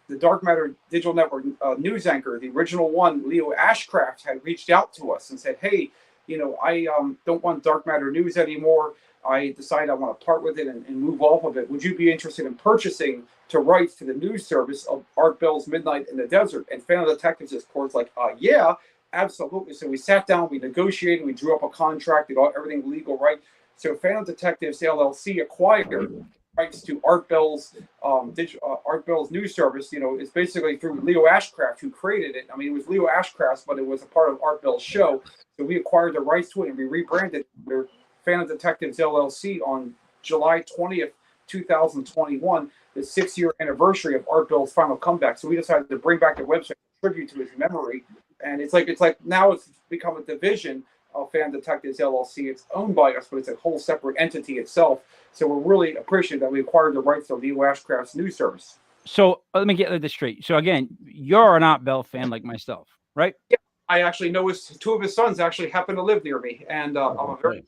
the dark matter digital network news anchor, the original one, Leo Ashcraft, had reached out to us and said, hey, I don't want dark matter news anymore. I decided I want to part with it and move off of it. Would you be interested in purchasing rights to the news service of Art Bell's Midnight in the Desert? And Fan of Detectives is, of course, like, yeah, Absolutely. So we sat down, we negotiated, we drew up a contract, did everything legal, right? So Phantom Detectives LLC acquired rights to Art Bell's Art Bell's news service. You know, it's basically through Leo Ashcraft, who created it. I mean, it was Leo Ashcraft, but it was a part of Art Bell's show. So we acquired the rights to it, and we rebranded under Phantom Detectives LLC on July 20th, 2021, the 6-year anniversary of Art Bell's final comeback. So we decided to bring back the website, tribute to his memory. And it's like now it's become a division of Phantom Detectives LLC. It's owned by us, but it's a whole separate entity itself. So we're really appreciative that we acquired the rights to Leo Ashcraft's news service. So let me get this straight. So again, you're an Art Bell fan like myself, right? Yeah, I actually know two of his sons actually happen to live near me, and I'm a very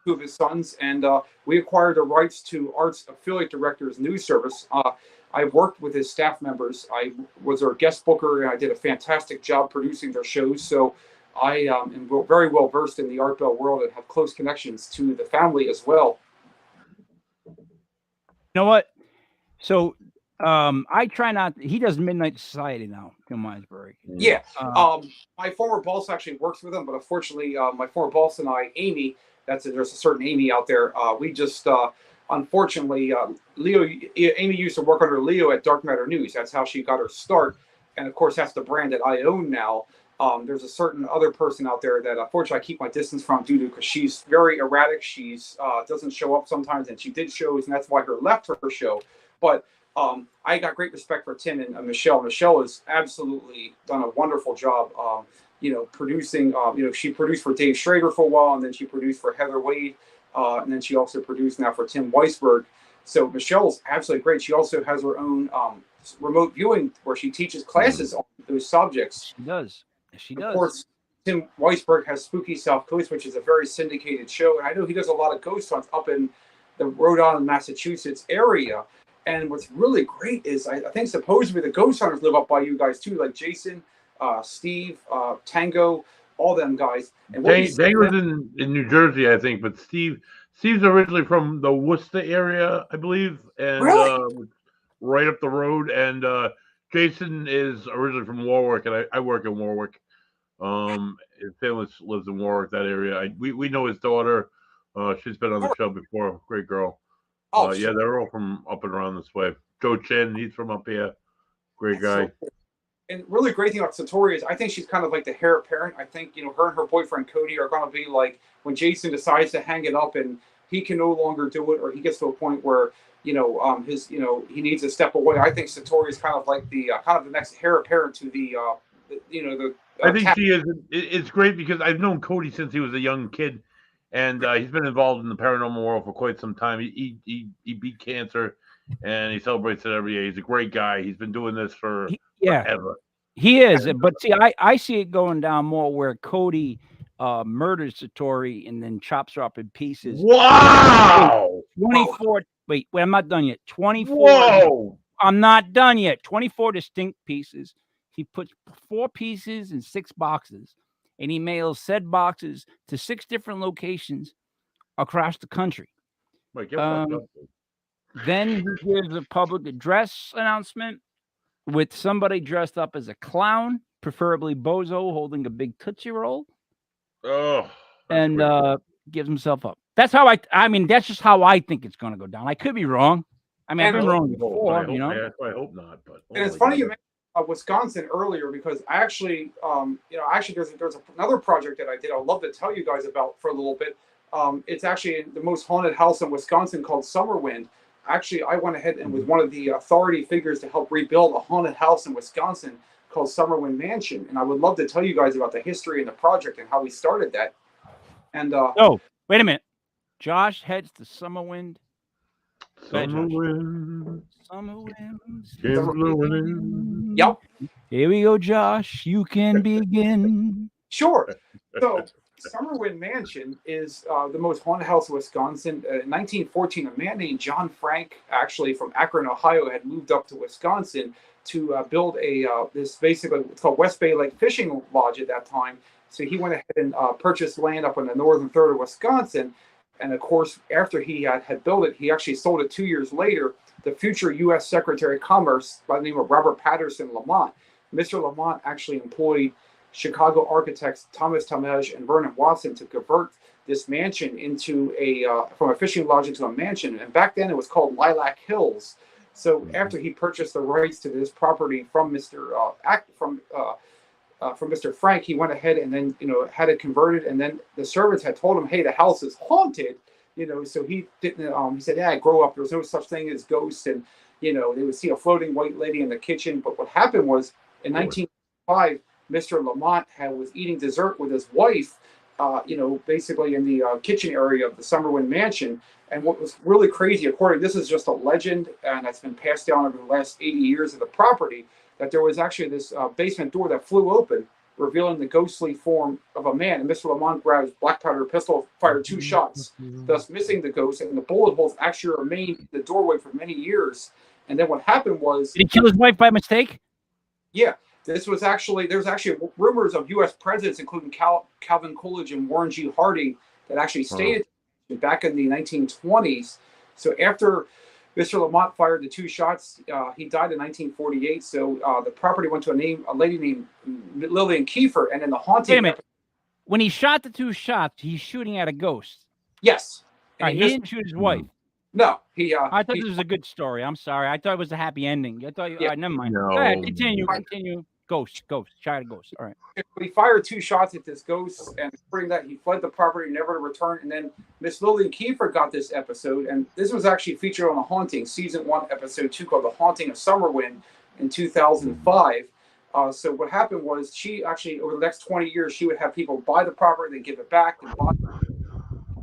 two of his sons. And we acquired the rights to Art's affiliate director's news service. I worked with his staff members. I was their guest booker, and I did a fantastic job producing their shows. So I am very well versed in the Art Bell world and have close connections to the family as well. You know what? So I try not. He does Midnight Society now in Minesburg. Yeah. My former boss actually works with him, but unfortunately, my former boss and I, Amy, there's a certain Amy out there. We just unfortunately, Amy used to work under Leo at Dark Matter News. That's how she got her start. And of course, that's the brand that I own now. There's a certain other person out there that unfortunately I keep my distance from due to because she's very erratic. She's doesn't show up sometimes, and she did shows, and that's why her left her show. But I got great respect for Tim and Michelle. Michelle has absolutely done a wonderful job. Producing. She produced for Dave Schrader for a while, and then she produced for Heather Wade. And then she also produced now for Tim Weisberg. So Michelle's absolutely great. She also has her own remote viewing where she teaches classes on those subjects. She does. She does. Of course, Tim Weisberg has Spooky South Coast, which is a very syndicated show. And I know he does a lot of ghost hunts up in the Rhode Island, Massachusetts area. And what's really great is I think supposedly the ghost hunters live up by you guys too, like Jason, Steve, Tango, all them guys. And Tango's in New Jersey, I think, but Steve's originally from the Worcester area, I believe, and really? Right up the road. And Jason is originally from Warwick, and I work in Warwick. His family lives in Warwick, that area. We know his daughter. She's been on the show before. Great girl. Yeah, they're all from up and around this way. Joe Chen, he's from up here. Great guy. And really great thing about Satori is I think she's kind of like the heir apparent. I think, her and her boyfriend Cody are going to be like when Jason decides to hang it up and he can no longer do it, or he gets to a point where, he needs to step away. I think Satori is kind of like the next heir apparent to the I think she is. It's great because I've known Cody since he was a young kid, and he's been involved in the paranormal world for quite some time. He beat cancer, and he celebrates it every year. He's a great guy. He's been doing this for forever. He is, but see, I see it going down more where Cody murders Satori and then chops her up in pieces. Wow! 24. Wait, I'm not done yet. 24. Whoa! I'm not done yet. 24 distinct pieces. He puts 4 pieces in 6 boxes, and he mails said boxes to 6 different locations across the country. Wait, then he gives a public address announcement with somebody dressed up as a clown, preferably Bozo, holding a big Tootsie Roll. Oh, and gives himself up. That's how that's just how I think it's going to go down. I could be wrong. I've been wrong before, I hope not. But and it's funny you mentioned Wisconsin earlier because I actually, there's another project that I did. I'd love to tell you guys about for a little bit. It's actually the most haunted house in Wisconsin called Summerwind. Actually, I went ahead and was one of the authority figures to help rebuild a haunted house in Wisconsin called Summerwind Mansion. And I would love to tell you guys about the history and the project and how we started that. And wait a minute. Josh heads to Summerwind. Summerwind. Yep. Here we go, Josh. You can begin. Sure. So Summerwind Mansion is the most haunted house in Wisconsin. In 1914, a man named John Frank, actually from Akron, Ohio, had moved up to Wisconsin to build it's called West Bay Lake Fishing Lodge at that time. So he went ahead and purchased land up in the northern third of Wisconsin. And of course, after he had built it, he actually sold it 2 years later. The future U.S. Secretary of Commerce by the name of Robert Patterson Lamont. Mr. Lamont actually employed Chicago architects Thomas Talmadge and Vernon Watson to convert this mansion into from a fishing lodge into a mansion. And back then it was called Lilac Hills. So after he purchased the rights to this property from Mr. Frank, he went ahead and then, had it converted. And then the servants had told him, hey, the house is haunted. So he didn't, he said, yeah, grow up. There was no such thing as ghosts. And, they would see a floating white lady in the kitchen. But what happened was in 1905, Mr. Lamont was eating dessert with his wife, basically in the kitchen area of the Summerwind Mansion. And what was really crazy, this is just a legend, and that's been passed down over the last 80 years of the property, that there was actually this basement door that flew open, revealing the ghostly form of a man. And Mr. Lamont grabbed his black powder pistol, fired 2 shots, thus missing the ghost. And the bullet holes actually remained in the doorway for many years. And then what happened was... Did he kill his wife by mistake? Yeah. There's actually rumors of U.S. presidents, including Calvin Coolidge and Warren G. Harding, that actually stayed back in the 1920s. So after Mr. Lamont fired the 2 shots, he died in 1948. So the property went to a lady named Lillian Kiefer, and in the haunting... Wait a minute. When he shot the 2 shots, he's shooting at a ghost. Yes. He didn't shoot his wife. No, I thought this was a good story. I'm sorry. I thought it was a happy ending. I thought never mind. No. Go ahead. Continue. Ghost. Shot a ghost. All right. He fired 2 shots at this ghost, and according to that, he fled the property, never to return. And then Miss Lillian Kiefer got this episode, and this was actually featured on The Haunting, season 1, episode 2, called The Haunting of Summerwind in 2005. So what happened was, she actually, over the next 20 years, she would have people buy the property, then give it back. And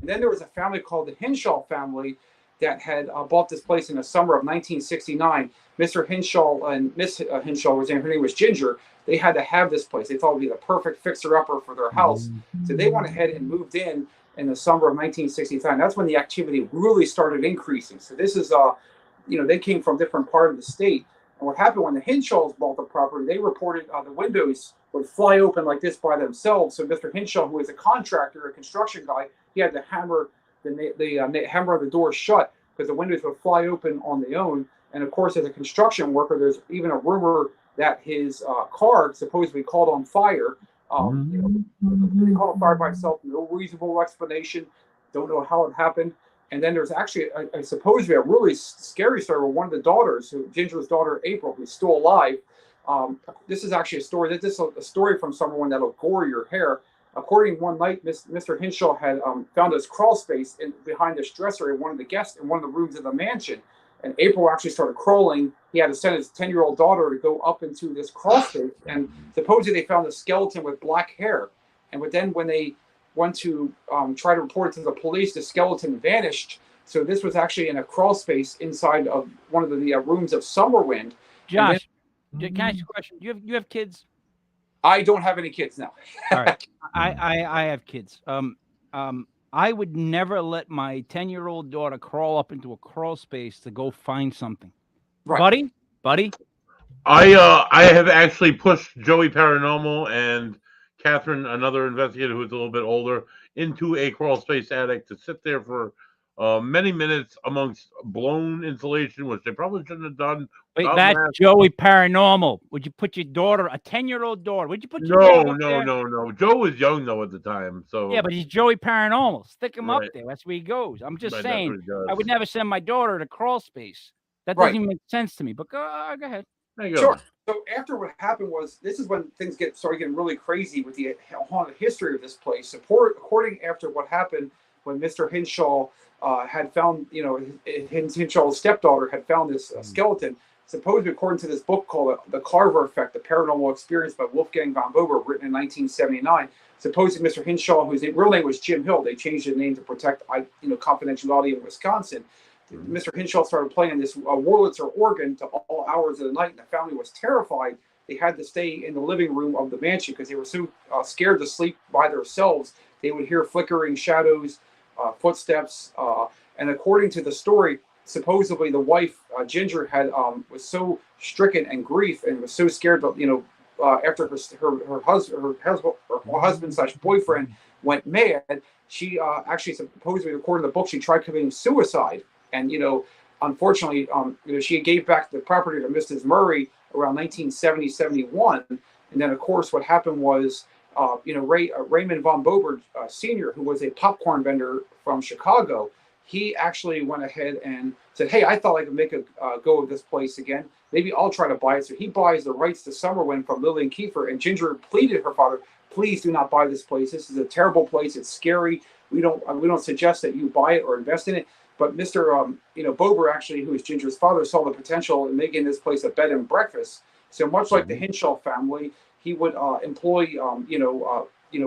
then there was a family called the Hinshaw family that had bought this place in the summer of 1969. Mr. Hinshaw and Miss Hinshaw, her name was Ginger, they had to have this place. They thought it would be the perfect fixer-upper for their house. So they went ahead and moved in the summer of 1969. That's when the activity really started increasing. So this is, they came from different part of the state. And what happened when the Hinshaws bought the property, they reported the windows would fly open like this by themselves. So Mr. Hinshaw, who was a contractor, a construction guy, he had to hammer the hammer of the door shut because the windows would fly open on their own. And of course, as a construction worker, there's even a rumor that his car supposedly caught on fire. He caught on fire by himself, no reasonable explanation. Don't know how it happened. And then there's actually supposedly a really scary story where one of the daughters, Ginger's daughter April, who's still alive. This is actually a story. This is a story from someone that'll gore your hair. According one night, Mr. Hinshaw had found his crawl space behind this dresser in one of the guests in one of the rooms of the mansion. And April actually started crawling. He had to send his 10-year-old daughter to go up into this crawl space. And supposedly they found a skeleton with black hair. And then when they went to try to report it to the police, the skeleton vanished. So this was actually in a crawl space inside of one of the rooms of Summerwind. Josh, can I ask you a question? You have kids? I don't have any kids now. All right. I have kids. I would never let my 10-year-old daughter crawl up into a crawl space to go find something. Right. Buddy? I have actually pushed Joey Paranormal and Catherine, another investigator who's a little bit older, into a crawl space attic to sit there for many minutes amongst blown insulation, which they probably shouldn't have done. Wait, that's Joey Paranormal. Would you put your daughter, a 10-year-old daughter? Would you put your daughter up there? No. Joe was young though at the time, so yeah, but he's Joey Paranormal. Stick him up there. That's where he goes. I'm just saying. I would never send my daughter to crawl space. That doesn't even make sense to me. But go ahead. There you go. Sure. So after what happened was, this is when things started getting really crazy with the haunted history of this place. According after what happened when Mr. Hinshaw had found, Hinshaw's stepdaughter had found this skeleton. Supposedly, according to this book called The Carver Effect, The Paranormal Experience by Wolfgang von Bober, written in 1979, supposedly Mr. Hinshaw, whose real name was Jim Hill, they changed his name to protect, confidentiality in Wisconsin. Mr. Hinshaw started playing this Wurlitzer organ to all hours of the night, and the family was terrified. They had to stay in the living room of the mansion because they were so scared to sleep by themselves. They would hear flickering shadows, footsteps, and according to the story, supposedly the wife Ginger had was so stricken in grief and was so scared that after her husband/boyfriend went mad, she actually supposedly, according to the book, she tried committing suicide. And unfortunately, she gave back the property to Mrs. Murray around 1970-71. And then, of course, what happened was, Raymond von Bober Sr., who was a popcorn vendor from Chicago, he actually went ahead and said, hey, I thought I could make a go of this place again. Maybe I'll try to buy it. So he buys the rights to Summerwind from Lillian Kiefer, and Ginger pleaded her father, please do not buy this place. This is a terrible place. It's scary. We don't suggest that you buy it or invest in it. But Mr. Bober, actually, who is Ginger's father, saw the potential in making this place a bed and breakfast. So much like the Hinshaw family, he would employ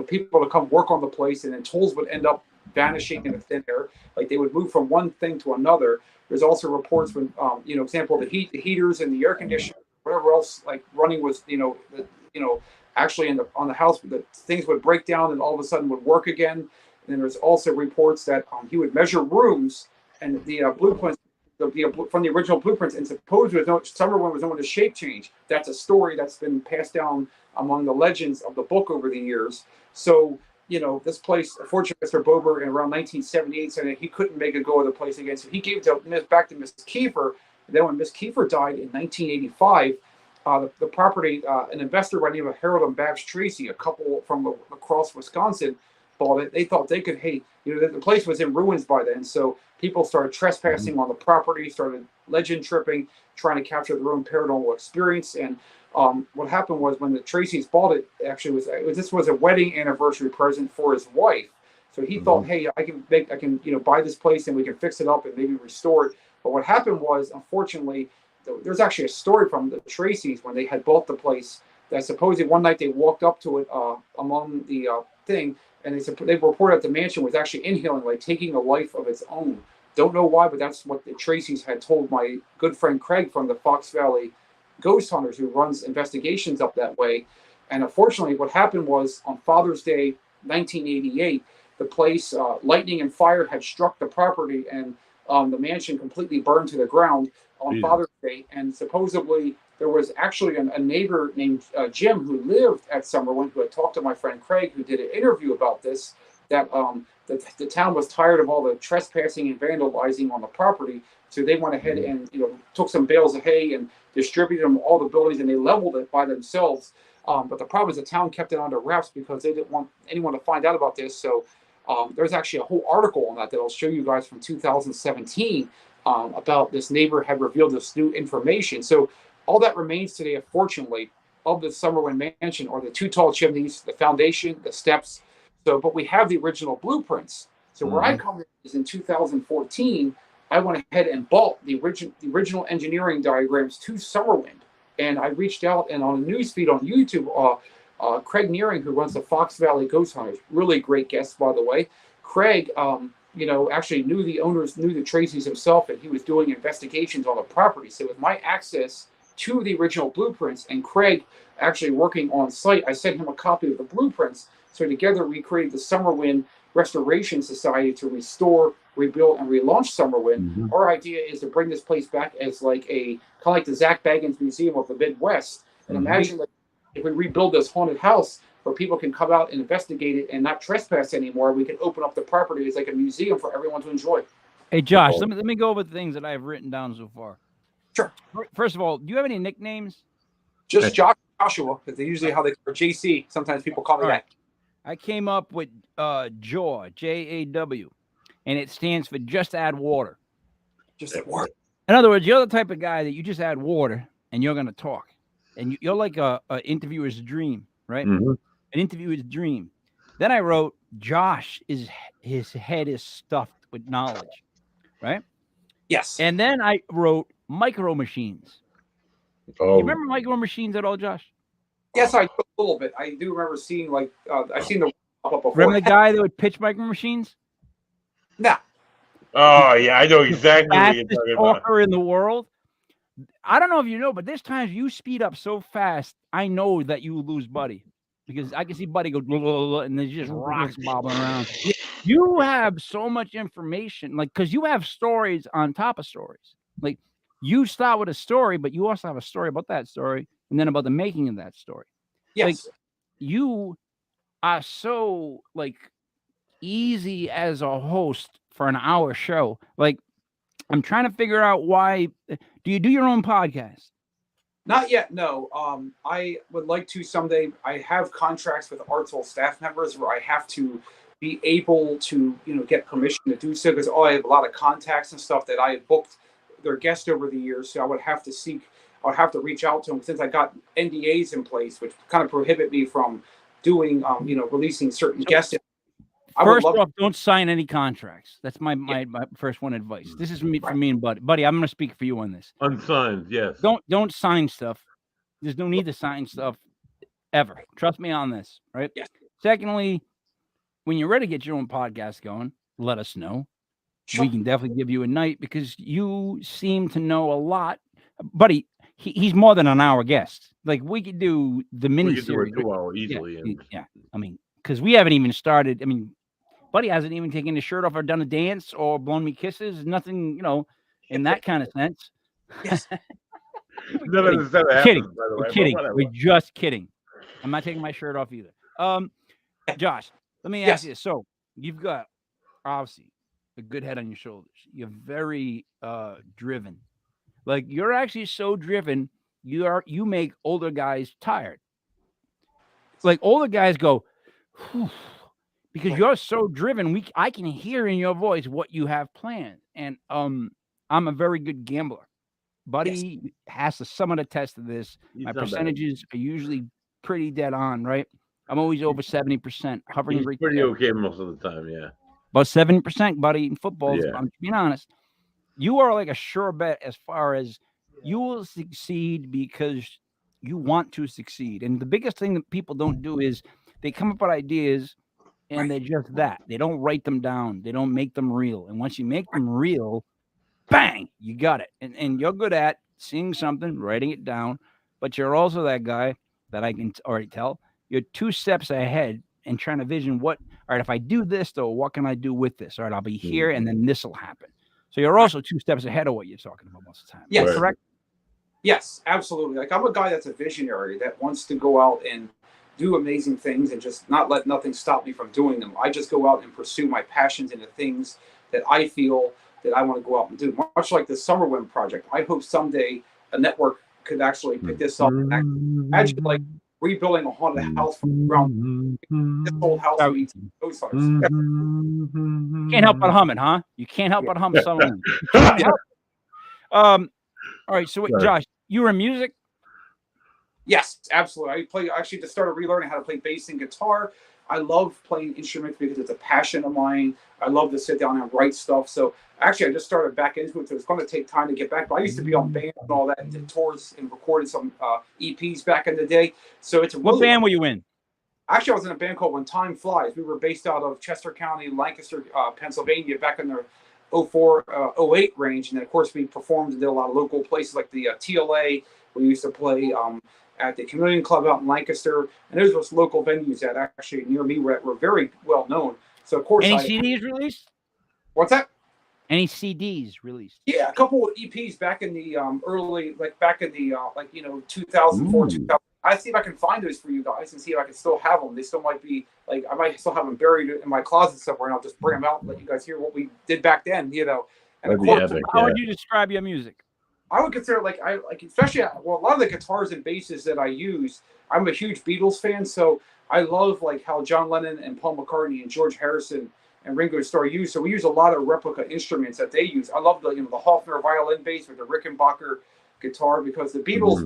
people to come work on the place, and then tools would end up vanishing in the thin air. Like they would move from one thing to another. There's also reports when, example, the heaters and the air conditioner, whatever else like running was, actually on the house, the things would break down and all of a sudden would work again. And then there's also reports that he would measure rooms and the blueprints from the original blueprints, and supposedly Summerwind was known as shape change. That's a story that's been passed down among the legends of the book over the years. So, this place, unfortunately, Mr. Bober in around 1978 said that he couldn't make a go of the place again. So he gave it back to Miss Kiefer. And then when Miss Kiefer died in 1985, the property, an investor by the name of Harold and Babs Tracy, a couple from across Wisconsin, bought it. They thought they could, the place was in ruins by then. So people started trespassing on the property, started legend tripping, trying to capture their own paranormal experience. And what happened was when the Tracys bought it, actually this was a wedding anniversary present for his wife. So he thought, hey, I can buy this place and we can fix it up and maybe restore it. But what happened was, unfortunately, there's actually a story from the Tracys when they had bought the place that supposedly one night they walked up to it among the thing, and they reported that the mansion was actually inhaling, like taking a life of its own. Don't know why, but that's what the Tracys had told my good friend Craig from the Fox Valley Ghost Hunters, who runs investigations up that way. And unfortunately, what happened was on Father's Day, 1988, the place, lightning and fire had struck the property, and the mansion completely burned to the ground on Father's Day. And supposedly there was actually a neighbor named Jim who lived at Summerwind, who had talked to my friend Craig, who did an interview about this, that the town was tired of all the trespassing and vandalizing on the property. So they went ahead and took some bales of hay and distributed them all the buildings, and they leveled it by themselves. But the problem is the town kept it under wraps because they didn't want anyone to find out about this. So there's actually a whole article on that I'll show you guys from 2017 about this neighbor had revealed this new information. So all that remains today, unfortunately, of the Summerwind Mansion are the two tall chimneys, the foundation, the steps. So, but we have the original blueprints. So where I come in is in 2014, I went ahead and bought the original engineering diagrams to Summerwind. And I reached out, and on a news feed on YouTube, Craig Nearing, who runs the Fox Valley Ghost Hunters, really great guest, by the way. Craig, actually knew the owners, knew the Tracys himself, and he was doing investigations on the property. So with my access to the original blueprints and Craig actually working on site, I sent him a copy of the blueprints. So together we created the Summerwind Restoration Society to restore, rebuild, and relaunch Summerwind. Our idea is to bring this place back as like kind of like the Zach Baggins Museum of the Midwest. And imagine like if we rebuild this haunted house where people can come out and investigate it and not trespass anymore, we can open up the property as like a museum for everyone to enjoy. Hey, Josh, let me go over the things that I've written down so far. Sure. First of all, do you have any nicknames? Just Joshua, because they usually how they or JC. Sometimes people call me that. I came up with JAW, Jaw, and it stands for just add water. Just add water. In other words, you're the type of guy that you just add water and you're going to talk. And you're like an interviewer's dream, right? An interviewer's dream. Then I wrote, Josh, his head is stuffed with knowledge, right? Yes. And then I wrote micro machines. You remember micro machines at all, Josh? Yes, I do a little bit. I do remember seeing I've seen the pop up before. Remember the guy that would pitch micro machines? No. Oh yeah, I know exactly what you're Fastest talking about. talker in the world. I don't know if you know, but there's times you speed up so fast, I know that you lose Buddy. Because I can see Buddy go blah, blah, blah, and there's just rocks bobbing around. You have so much information, because you have stories on top of stories. Like you start with a story, but you also have a story about that story, and then about the making of that story. Yes. Like, you are so easy as a host for an hour show. Like, I'm trying to figure out why. Do you do your own podcast? Not yet, no. I would like to someday. I have contracts with Artful staff members where I have to be able to, get permission to do so because I have a lot of contacts and stuff that I had booked their guests over the years. So I would have to reach out to them since I got NDAs in place, which kind of prohibit me from doing, releasing certain guests. First off, don't sign any contracts. That's my first one advice. This is for me and Buddy. Buddy, I'm going to speak for you on this. Unsigned, yes. Don't sign stuff. There's no need to sign stuff ever. Trust me on this, right? Yes. Secondly, when you're ready to get your own podcast going, let us know. Sure. We can definitely give you a night because you seem to know a lot. Buddy, he's more than an hour guest. Like we could do the mini series. 2 hour easily. Yeah. I mean, because we haven't even started. I mean, Buddy hasn't even taken his shirt off or done a dance or blown me kisses. Nothing, in that kind of sense. Yes. We're kidding. We're just kidding. I'm not taking my shirt off either. Josh, let me ask you. So you've got obviously a good head on your shoulders. You're very driven. Like you're actually so driven. You make older guys tired. Like older guys go, whew, because you're so driven. I can hear in your voice what you have planned. And I'm a very good gambler. Buddy has to somewhat attest to this. My percentages are usually pretty dead on, right? I'm always over 70%, hovering. He's pretty okay most of the time, yeah. About 70%, Buddy, in football. Yeah. I'm being honest. You are like a sure bet as far as you will succeed because you want to succeed. And the biggest thing that people don't do is they come up with ideas and they're just that. They don't write them down. They don't make them real. And once you make them real, bang, you got it. And you're good at seeing something, writing it down, but you're also that guy that I can already tell. You're 2 steps ahead and trying to vision all right, if I do this, though, what can I do with this? All right, I'll be here and then this will happen. So you're also 2 steps ahead of what you're talking about most of the time. Yes. Right. Correct? Yes, absolutely. Like I'm a guy that's a visionary that wants to go out and do amazing things and just not let nothing stop me from doing them. I just go out and pursue my passions and the things that I feel that I want to go out and do. Much like the Summer Wind project. I hope someday a network could actually pick this up and imagine like rebuilding a haunted house from the ground. This old house meets those stars. Can't help but hum it, huh? You can't help but hum Summer Wind. All right, so wait, Josh, you were in music? Yes, absolutely. I actually just started relearning how to play bass and guitar. I love playing instruments because it's a passion of mine. I love to sit down and write stuff. So actually, I just started back into it. So it's going to take time to get back. But I used to be on bands and all that, and did tours and recorded some EPs back in the day. So it's what band were you in? Actually, I was in a band called When Time Flies. We were based out of Chester County, Lancaster, Pennsylvania, back in the 04, 08 range. And then, of course, we performed and did a lot of local places like the TLA. We used to play at the Community Club out in Lancaster. And those were local venues that actually near me were very well known. So, of course, any CDs released? What's that? Any CDs released? Yeah, a couple of EPs back in the early, like back in the 2004, 2000. I see if I can find those for you guys and see if I can still have them. They still might be like I might still have them buried in my closet somewhere, and I'll just bring them out and let you guys hear what we did back then. And of course, how would you describe your music? I would consider especially a lot of the guitars and basses that I use. I'm a huge Beatles fan, so I love like how John Lennon and Paul McCartney and George Harrison and Ringo Starr use. So we use a lot of replica instruments that they use. I love the Hofner violin bass with the Rickenbacker guitar because the Beatles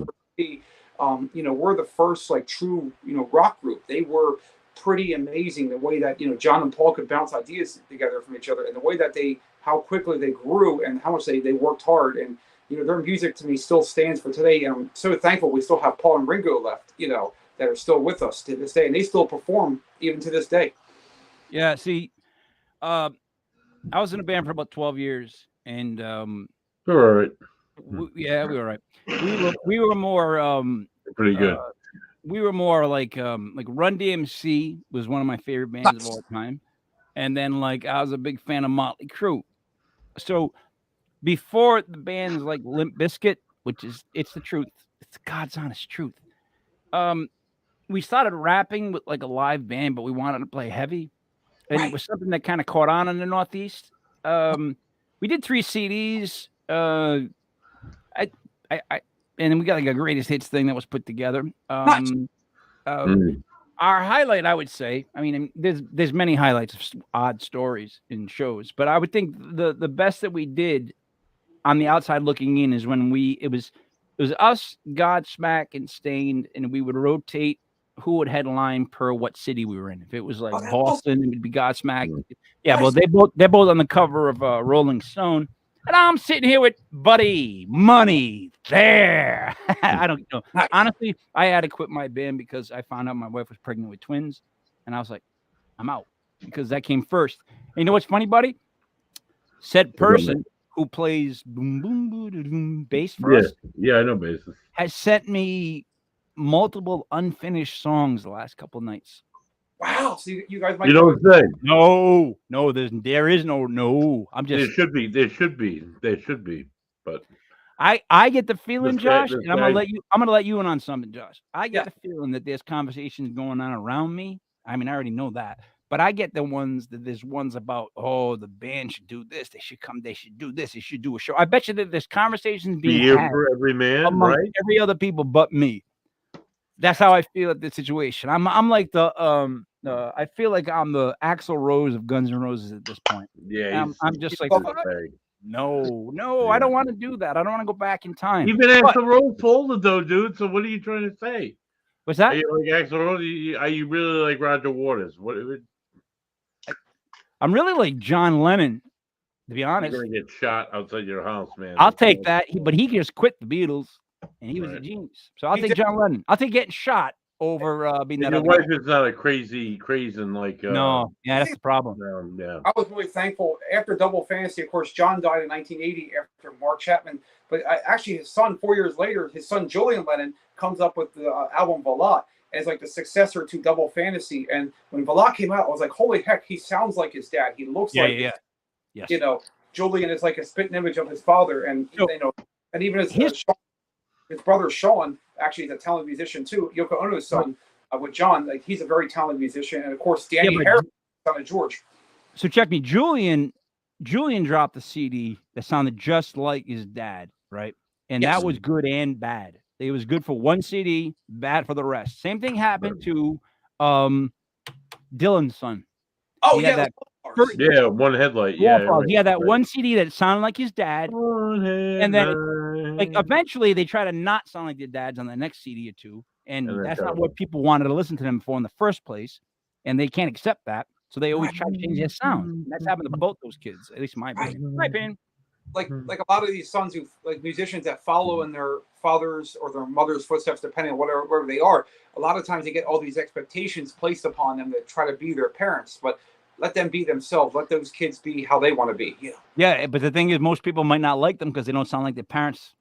were the first like true rock group. They were pretty amazing the way that John and Paul could bounce ideas together from each other, and the way that how quickly they grew and how much they worked hard. And their music to me still stands for today. And I'm so thankful we still have Paul and Ringo left, that are still with us to this day, and they still perform even to this day. Yeah, see, I was in a band for about 12 years, and all right. We were all right. We were more pretty good. We were more like Run DMC was one of my favorite bands of all time, and then I was a big fan of Motley Crue. So before the bands like Limp Bizkit, which is it's the truth, it's God's honest truth. We started rapping with like a live band, but we wanted to play heavy, and it was something that kind of caught on in the Northeast. We did 3 CDs. and then we got like a greatest hits thing that was put together. Nice. Our highlight, I would say, I mean, there's many highlights of odd stories in shows, but I would think the best that we did on the outside looking in is when it was us, Godsmack, and Stained, and we would rotate who would headline per what city we were in. If it was like Boston, it would be Godsmack. Yeah, well, they're both on the cover of Rolling Stone. And I'm sitting here with Buddy Money there. I don't know. Nice. Honestly, I had to quit my band because I found out my wife was pregnant with twins. And I was like, I'm out because that came first. And you know what's funny, Buddy? Said person who plays boom, boom, boom, boom, boom, bass for us. Yeah, I know basses. Has sent me multiple unfinished songs the last couple of nights. Wow. So you guys might. You know what I'm saying? No, there is no. I'm just. There should be. But I get the feeling, This guy- Josh, and I'm gonna let you in on something, Josh. I get Yeah. the feeling that there's conversations going on around me. I mean, I already know that, but I get the ones that there's ones about, the band should do this, they should come, they should do this, they should do a show. I bet you that there's conversations being be here had for every man, among right? every other people but me. That's how I feel at this situation. I'm like I feel like I'm the Axl Rose of Guns N' Roses at this point. Yeah, I'm just like, Well, fuck, no, I don't want to do that. I don't want to go back in time. Even Axl Rose folded though, dude. So what are you trying to say? What's that? Are you like Axl Rose? Are you really like Roger Waters? What? I'm really like John Lennon, to be You're honest. gonna get shot outside your house, man. I'll take that. But he just quit the Beatles, and he was a Right. genius. So I'll He take did- John Lennon. I'll take getting shot over being And that. your other wife guy. is not a crazy like. No, yeah, that's the problem. Yeah. I was really thankful after Double Fantasy. Of course, John died in 1980 after Mark Chapman. But actually, his son, 4 years later, his son Julian Lennon comes up with the album Velat as like the successor to Double Fantasy. And when Velat came out, I was like, holy heck, he sounds like his dad. He looks like, Yeah. Yes. you know, Julian is like a spitting image of his father. And So- and even his his brother Sean actually is a talented musician too. Yoko Ono's son with John, like he's a very talented musician. And of course, Danny but- Harris, son of George. So check me. Julian dropped a CD that sounded just like his dad, right? And Yes. that was good and bad. It was good for one CD, bad for the rest. Same thing happened to Dylan's son. Oh He had yeah, that Yeah, one headlight. Yeah, Wallflowers. right, He had that right. one CD that sounded like his dad. And then Like eventually they try to not sound like their dads on the next CD or two. And And then that's try not to- what people wanted to listen to them for in the first place. And they can't accept that. So they always try to change their sound. And that's happened to both those kids, at least in my opinion. My opinion. like a lot of these sons who like musicians that follow in their father's or their mother's footsteps, depending on wherever they are. A lot of times they get all these expectations placed upon them that try to be their parents, but let them be themselves. Let those kids be how they want to be. You know? Yeah, but the thing is, most people might not like them because they don't sound like their parents.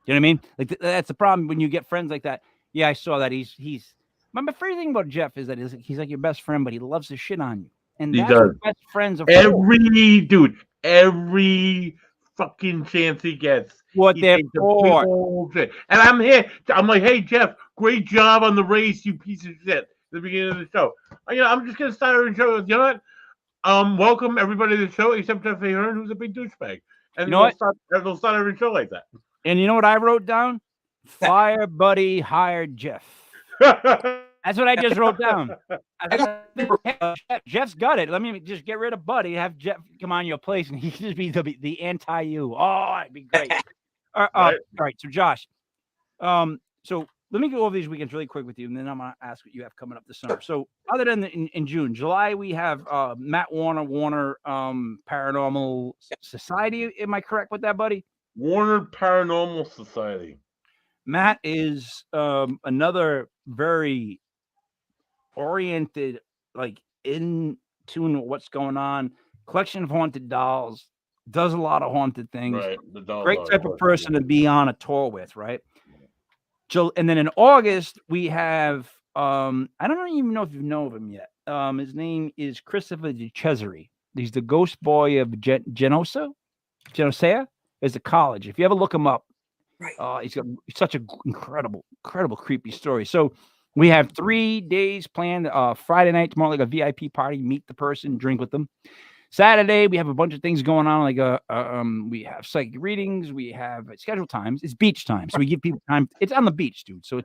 You know what I mean? Like that's the problem when you get friends like that. Yeah, I saw that. He's. My favorite thing about Jeff is that he's like your best friend, but he loves to shit on you. And He that's does. what best friends are for. Every fucking chance he gets, What he they're takes a for. big old shit. And I'm here. I'm like, hey Jeff, great job on the race, you piece of shit. At the beginning of the show. I'm just gonna start the show. You know what? Welcome everybody to the show except Jeff Ahern, who's a big douchebag. And You know what? They'll start every show like that. And you know what I wrote down? Fire Buddy hired Jeff. That's what I just wrote down. Jeff's got it. Let me just get rid of Buddy. Have Jeff come on your place, and he can just be the anti-you. Oh, it'd be great. All right. So Josh, so let me go over these weekends really quick with you, and then I'm gonna ask what you have coming up this summer. So other than in June, July, we have Matt Warner Paranormal Society. Am I correct with that, buddy? Warner Paranormal Society. Matt is another very oriented, like in tune with what's going on. Collection of haunted dolls, does a lot of haunted things. Right. The dolls Great are type of awesome. person to be on a tour with, right? So, and then in August we have I don't even know if you know of him yet. His name is Christopher DeCesare. He's the ghost boy of Genosea is a college. If you ever look him up, Right. he's got such an incredible creepy story. So we have 3 days planned. Friday night tomorrow, like a VIP party, meet the person, drink with them. Saturday, we have a bunch of things going on. Like we have psychic readings, we have scheduled times. It's beach time, so we give people time. It's on the beach, dude. So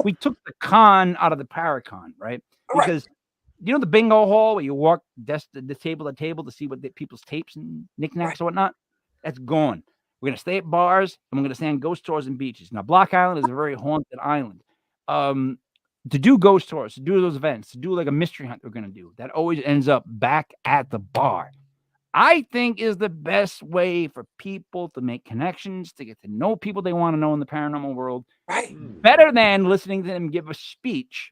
we took the con out of the paracon, right? Because you know the bingo hall where you walk the table to table to see what people's tapes and knickknacks or whatnot. That's gone. We're gonna stay at bars and we're gonna stay on ghost tours and beaches. Now, Block Island is a very haunted island. To do ghost tours, to do those events, to do like a mystery hunt, we're gonna do that. Always ends up back at the bar. I think is the best way for people to make connections, to get to know people they want to know in the paranormal world. Right. Better than listening to them give a speech,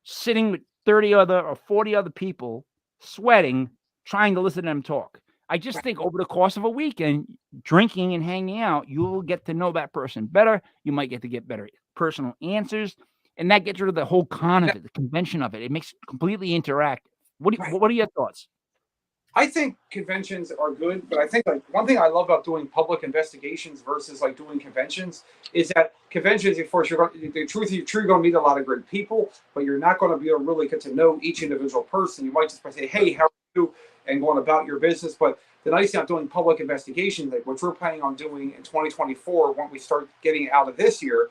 sitting with 30 other or 40 other people, sweating, trying to listen to them talk. I just think over the course of a weekend, drinking and hanging out, you will get to know that person better. You might get better personal answers, and that gets rid of the whole con of it, the convention of it. It makes it completely interactive. What are your thoughts? I think conventions are good, but I think like one thing I love about doing public investigations versus like doing conventions is that conventions, of course, you're going to meet a lot of great people, but you're not going to be able to really get to know each individual person. You might just say, "Hey, how are you?" and going about your business. But the nice thing about doing public investigations, like what we're planning on doing in 2024, when we start getting out of this year,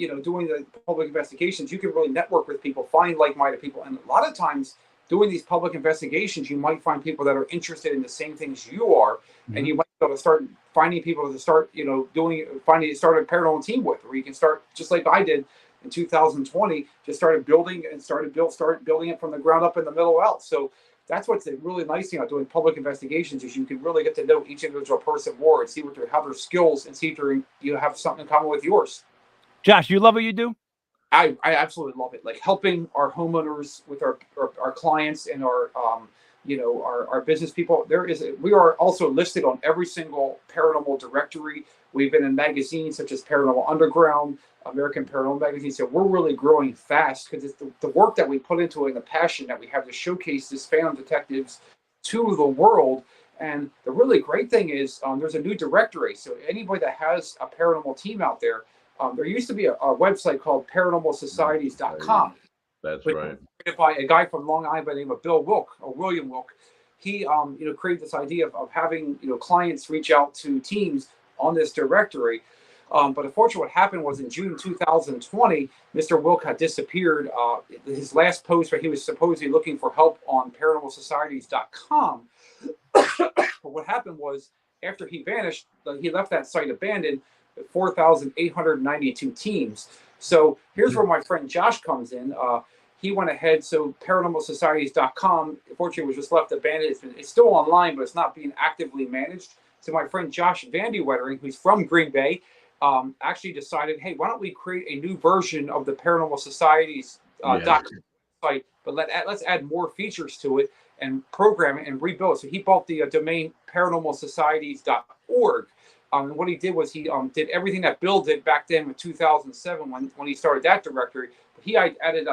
doing the public investigations, you can really network with people, find like-minded people, and a lot of times, doing these public investigations, you might find people that are interested in the same things you are, and you might be able to start finding people to start, start a paranormal team with, where you can start just like I did in 2020, just started building it from the ground up in the middle out. So that's what's the really nice thing about doing public investigations is you can really get to know each individual person more and see how their skills and see if you have something in common with yours. Josh, you love what you do? I absolutely love it. Like helping our homeowners with our clients and our business people. We are also listed on every single paranormal directory. We've been in magazines such as Paranormal Underground, American Paranormal Magazine. So we're really growing fast because it's the work that we put into it and the passion that we have to showcase this Phantom Detectives to the world. And the really great thing is there's a new directory. So anybody that has a paranormal team out there, there used to be a website called paranormalsocieties.com. That's right. Created by a guy from Long Island by the name of William Wilk. He created this idea of having clients reach out to teams on this directory. But unfortunately, what happened was in June 2020, Mr. Wilk had disappeared. His last post where he was supposedly looking for help on paranormalsocieties.com. But what happened was after he vanished, he left that site abandoned. 4,892 teams. So here's where my friend Josh comes in. He went ahead. So paranormalsocieties.com, unfortunately, was just left abandoned. It's still online, but it's not being actively managed. So my friend Josh Vandy Wettering, who's from Green Bay, actually decided, hey, why don't we create a new version of the Paranormal Societies site, but let's add more features to it and program it and rebuild it. So he bought the domain paranormalsocieties.org. And what he did was he did everything that Bill did back then in 2007 when he started that directory. But he added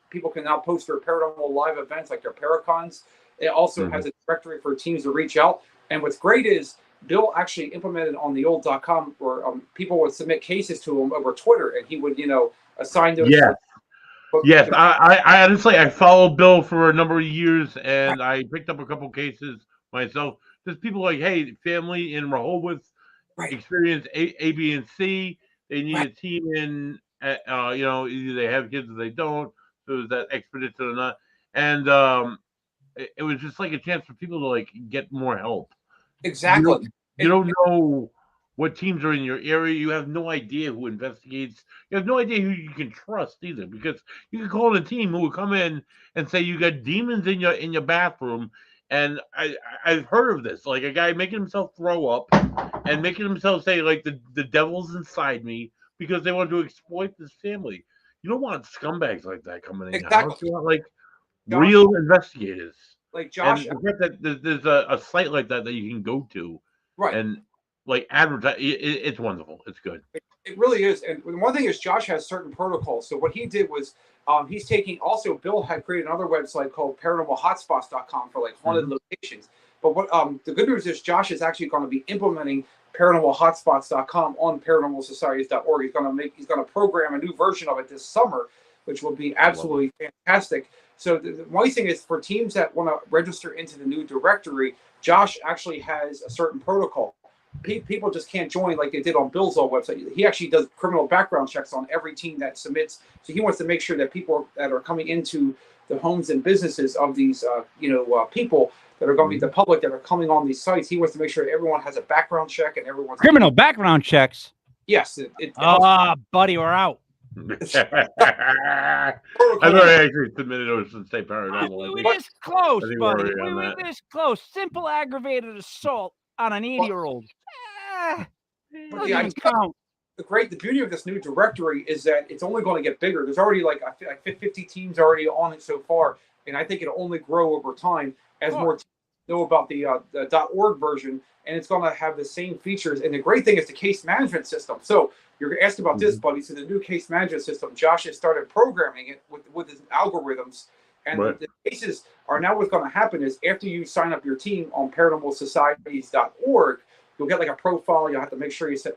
people can now post their paranormal live events like their Paracons. It also has a directory for teams to reach out. And what's great is Bill actually implemented on the old .com where people would submit cases to him over Twitter, and he would assign those. Yes, I honestly I followed Bill for a number of years, and I picked up a couple cases myself. There's people like, hey, family in Rehoboth experience A, B, and C. They need a team in, either they have kids or they don't. So is that expedition or not? And it was just like a chance for people to like get more help. Exactly. You don't know what teams are in your area. You have no idea who investigates. You have no idea who you can trust either, because you can call in a team who will come in and say you got demons in your bathroom. And I've heard of this, like a guy making himself throw up and making himself say like the devil's inside me because they want to exploit this family. You don't want scumbags like that coming in your house. You want like real investigators. Like Josh, and the fact that there's a site like that you can go to, and like advertise. It's wonderful. It's good. It really is. And one thing is Josh has certain protocols. So what he did was he's taking also Bill had created another website called paranormalhotspots.com for like haunted locations. But what the good news is Josh is actually going to be implementing paranormalhotspots.com on paranormalsocieties.org. He's going to program a new version of it this summer, which will be absolutely fantastic. So the one thing is for teams that want to register into the new directory, Josh actually has a certain protocol. People just can't join like they did on Bill's old website. He actually does criminal background checks on every team that submits. So he wants to make sure that people that are coming into the homes and businesses of these, people that are going to be the public that are coming on these sites, he wants to make sure everyone has a background check and everyone's Criminal background checks. Yes. Buddy, we're out. I thought I actually submitted those to State Paranormal. We're this close, I think buddy. we're already on We're that. this close. Simple aggravated assault on an 80-year-old. The beauty of this new directory is that it's only going to get bigger. There's already like 50 teams already on it so far, and I think it'll only grow over time as more teams know about the .org version, and it's going to have the same features. And the great thing is the case management system. So you're asking about this, buddy. So the new case management system, Josh has started programming it with his algorithms. And the cases are now what's going to happen is after you sign up your team on paranormalsocieties.org, you'll get like a profile. You'll have to make sure you set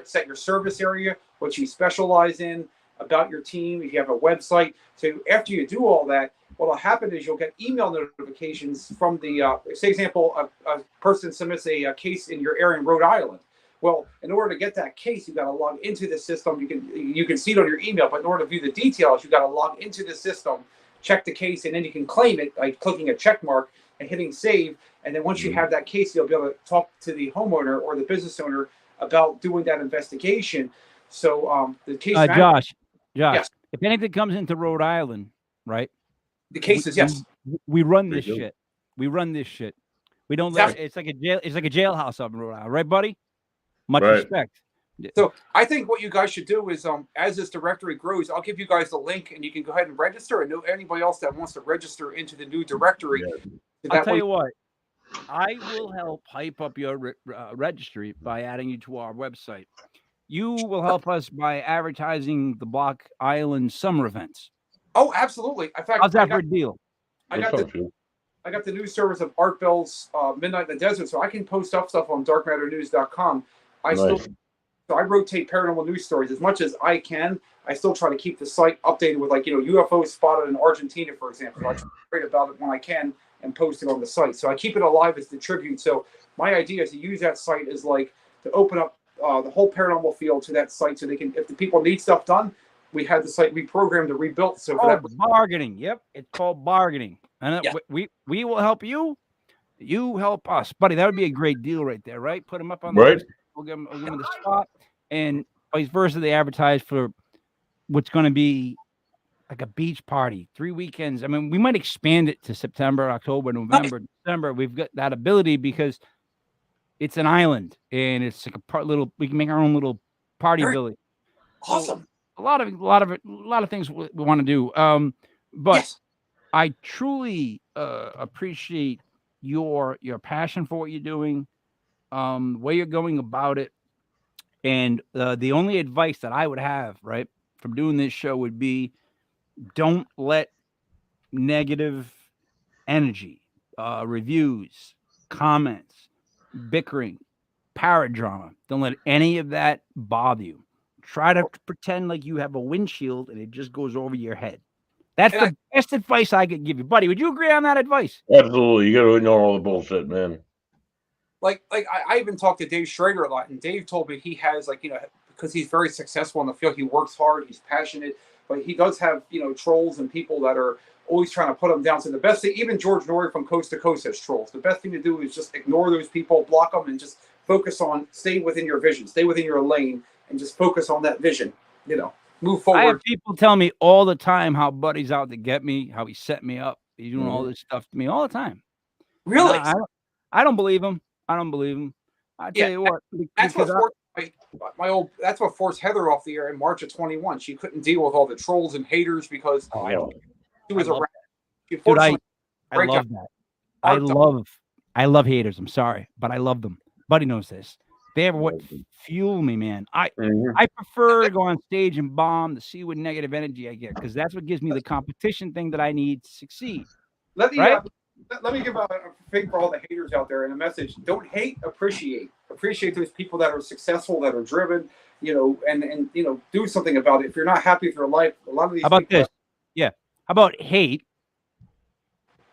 set your service area, what you specialize in, about your team. If you have a website. So after you do all that, what will happen is you'll get email notifications from the, say example, a person submits a case in your area in Rhode Island. Well, in order to get that case, you got to log into the system. You can see it on your email, but in order to view the details, you got to log into the system, check the case, and then you can claim it by clicking a check mark and hitting save. And then once you have that case, you'll be able to talk to the homeowner or the business owner about doing that investigation. So the case, Josh, yes. If anything comes into Rhode Island, right? The cases, yes. We run this shit. We run this shit. We don't let it's like a jail. It's like a jailhouse up in Rhode Island, right, buddy? Much respect. So I think what you guys should do is, as this directory grows, I'll give you guys the link, and you can go ahead and register. And know anybody else that wants to register into the new directory. I'll tell you what. I will help hype up your registry by adding you to our website. You will help us by advertising the Block Island summer events. Oh, absolutely. In fact, how's that for a deal? I got the news service of Art Bell's Midnight in the Desert, so I can post up stuff on darkmatternews.com. So I rotate paranormal news stories as much as I can. I still try to keep the site updated with UFOs spotted in Argentina, for example. So I try to write about it when I can and post it on the site. So I keep it alive as the tribute. So my idea is to use that site as to open up the whole paranormal field to that site, so they can, if the people need stuff done, we had the site reprogrammed and rebuilt. So for that bargaining. Yep, it's called bargaining, and we will help you. You help us, buddy. That would be a great deal right there, right? Put them up on the list. We'll give them the spot, and vice versa. They advertise for what's going to be like a beach party, 3 weekends. I mean, we might expand it to September, October, November, December. We've got that ability because it's an island, and it's like we can make our own little party village. Awesome. So a lot of things we want to do. But I truly appreciate your passion for what you're doing, where you're going about it. And the only advice that I would have, right, from doing this show would be, don't let negative energy, reviews, comments, bickering, paradrama, don't let any of that bother you. Try to pretend like you have a windshield and it just goes over your head. That's the best advice I could give you. Buddy, would you agree on that advice? Absolutely. You got to ignore all the bullshit, man. I even talked to Dave Schrader a lot, and Dave told me he has, because he's very successful in the field, he works hard, he's passionate, but he does have, trolls and people that are always trying to put him down. So the best thing, even George Norrie from Coast to Coast has trolls. The best thing to do is just ignore those people, block them, and just focus on stay within your vision, stay within your lane, and just focus on that vision, move forward. I have people tell me all the time how Buddy's out to get me, how he set me up. He's doing all this stuff to me all the time. Really? I don't believe him. I tell you what. That's what forced Heather off the air in March of 21. She couldn't deal with all the trolls and haters because she was around. Dude, I love that. I love haters. I'm sorry, but I love them. Buddy knows this. They are what fuel me, man. I prefer to go on stage and bomb to see what negative energy I get, because that's what gives me the competition thing that I need to succeed. Let me give a thing for all the haters out there and a message. Don't hate, appreciate. Appreciate those people that are successful, that are driven, and do something about it. If you're not happy with your life, a lot of these. How about this? Yeah. How about hate?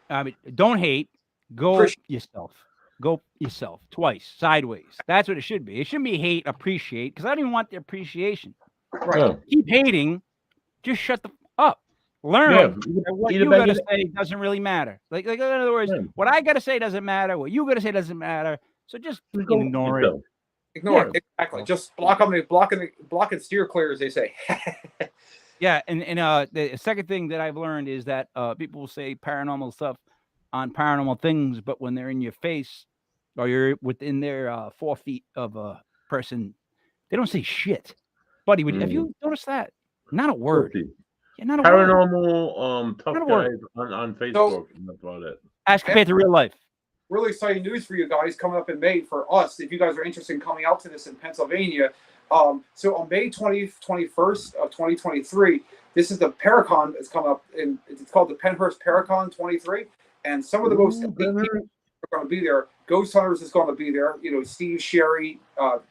I mean, don't hate. Go Appreciate. yourself. Go yourself twice, sideways. That's what it should be. It shouldn't be hate, appreciate, because I don't even want the appreciation. Right. Yeah. Keep hating. Just shut the up. Learn Yeah, that what eat a you bag gotta of- say doesn't really matter. Like in other words, Yeah. what I gotta say doesn't matter. What you gotta say doesn't matter. So just Go ignore it. yourself. Ignore Yeah. it. Exactly. Just block and steer clear, as they say. Yeah, and the second thing that I've learned is that people will say paranormal stuff on paranormal things, but when they're in your face or you're within their 4 feet of a person, they don't say shit. Buddy, have you noticed that? Not a word. Filthy. Yeah, not a word. Paranormal tough Not a guys word. on Facebook. And that's about it. As compared to real life. Really exciting news for you guys coming up in May for us. If you guys are interested in coming out to this in Pennsylvania, so on May 21st of 2023, this is the Paracon that's coming up, and it's called the Penhurst Paracon 23. And some of the most elite people are going to be there. Ghost Hunters is going to be there. You know, Steve, Sherry, all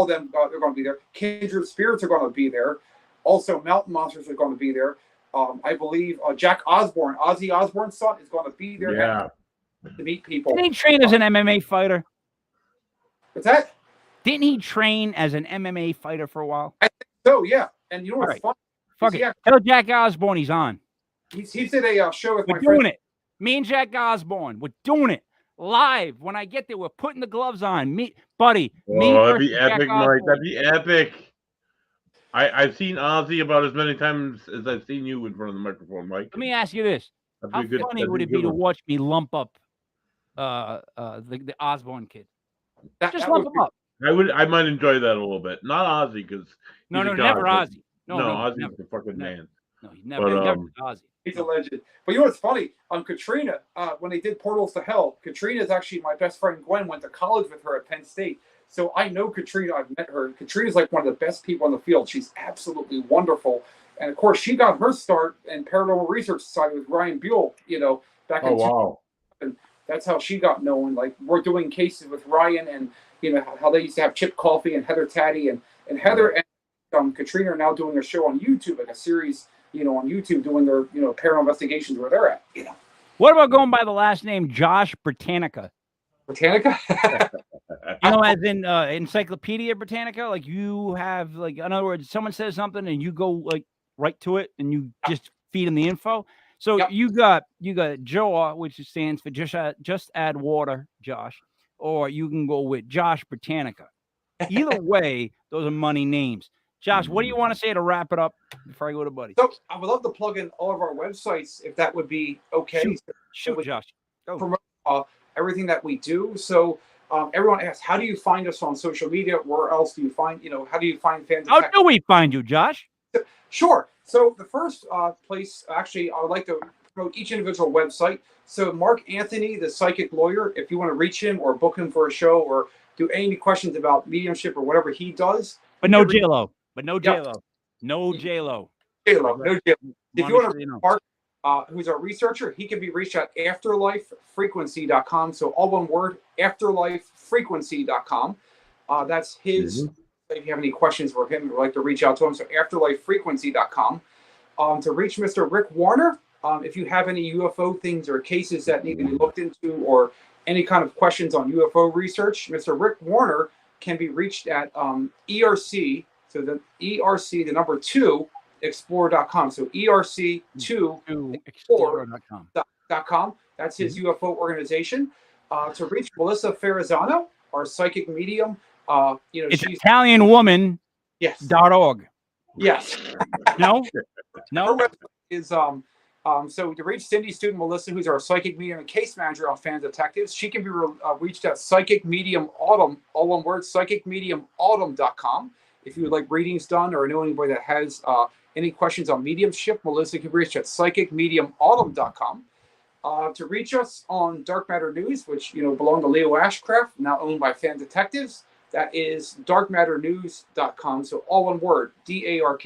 of them they're going to be there. Kindred Spirits are going to be there. Also, Mountain Monsters are going to be there. I believe Jack Osborne, Ozzy Osbourne's son, is going to be there. Yeah. To meet people. Didn't he train as an MMA fighter? What's that? Didn't he train as an MMA fighter for a while? I think so, yeah. And you know what's Right. fun? Fuck Yeah. it. Tell Jack Osborne he's on. He did a show with We're my doing friend. it. Me and Jack Osborne. We're doing it live. When I get there, we're putting the gloves on. Me, buddy. Me Oh, that'd be versus Jack epic, Mike. Osborne. That'd be epic. I've seen Ozzy about as many times as I've seen you in front of the microphone, Mike. Let me ask you this: That'd how be a good- funny that'd would a it be good to one. watch me lump up the Osborne kid? That Just would lump him be- up. I might enjoy that a little bit. Not Ozzy, because No, never Ozzy. No, Ozzy's never. the fucking never. man. No, he never. But, never Ozzy. He's a legend. But you know what's funny? Katrina, when they did Portals to Hell, Katrina's actually my best friend Gwen went to college with her at Penn State. So I know Katrina. I've met her. Katrina's like one of the best people in the field. She's absolutely wonderful. And of course, she got her start in Paranormal Research Society with Ryan Buell, you know, back in Oh, wow. That's how she got known. Like, we're doing cases with Ryan, and you know how they used to have Chip Coffey and Heather Taddy, and Heather and Katrina are now doing a show on YouTube, like a series, you know, on YouTube, doing their, you know, paranormal investigations where they're at. You know, What about going by the last name Josh Britannica? Britannica. You know, as in Encyclopedia Britannica. Like you have, like, in other words, someone says something and you go like right to it and you just feed them the info. So Yep. you got JOA, which stands for just add water, Josh, or you can go with Josh Britannica. Either way, those are money names. Josh, what do you want to say to wrap it up before I go to Buddy? So I would love to plug in all of our websites if that would be okay. Shoot, Josh. Go. Promote everything that we do. So everyone asks, how do you find us on social media? Where else do you find, you know, how do you find fans? How do we find you, Josh? Sure. So the first place, actually, I would like to promote each individual website. So Mark Anthony, the psychic lawyer, if you want to reach him or book him for a show or do any questions about mediumship or whatever he does. But no J-Lo. No Yep. J-Lo. No J-Lo. J-Lo, no J-Lo. If you want to know. Mark, who's our researcher, he can be reached at afterlifefrequency.com. So all one word, afterlifefrequency.com. That's his. If you have any questions for him, or like to reach out to him, so afterlifefrequency.com. To reach Mr. Rick Warner, if you have any UFO things or cases that need to be looked into or any kind of questions on UFO research, Mr. Rick Warner can be reached at ERC, so the ERC, the number 2, explorer.com. So ERC2 Explorer.com. That's his UFO organization. To reach Melissa Ferrazzano, our psychic medium, you know, It's she's ItalianWoman.org. yes, yes. No? Her No? website is so to reach Cindy Student Melissa, who's our psychic medium and case manager on Fan Detectives, she can be reached at Psychic Medium Autumn, all one word, psychicmediumautumn.com. If you would like readings done or know anybody that has any questions on mediumship, Melissa can be reached at psychicmediumautumn.com. To reach us on Dark Matter News, which, you know, belong to Leo Ashcraft, now owned by Fan Detectives, that is darkmatternews.com. So all one word, DARK,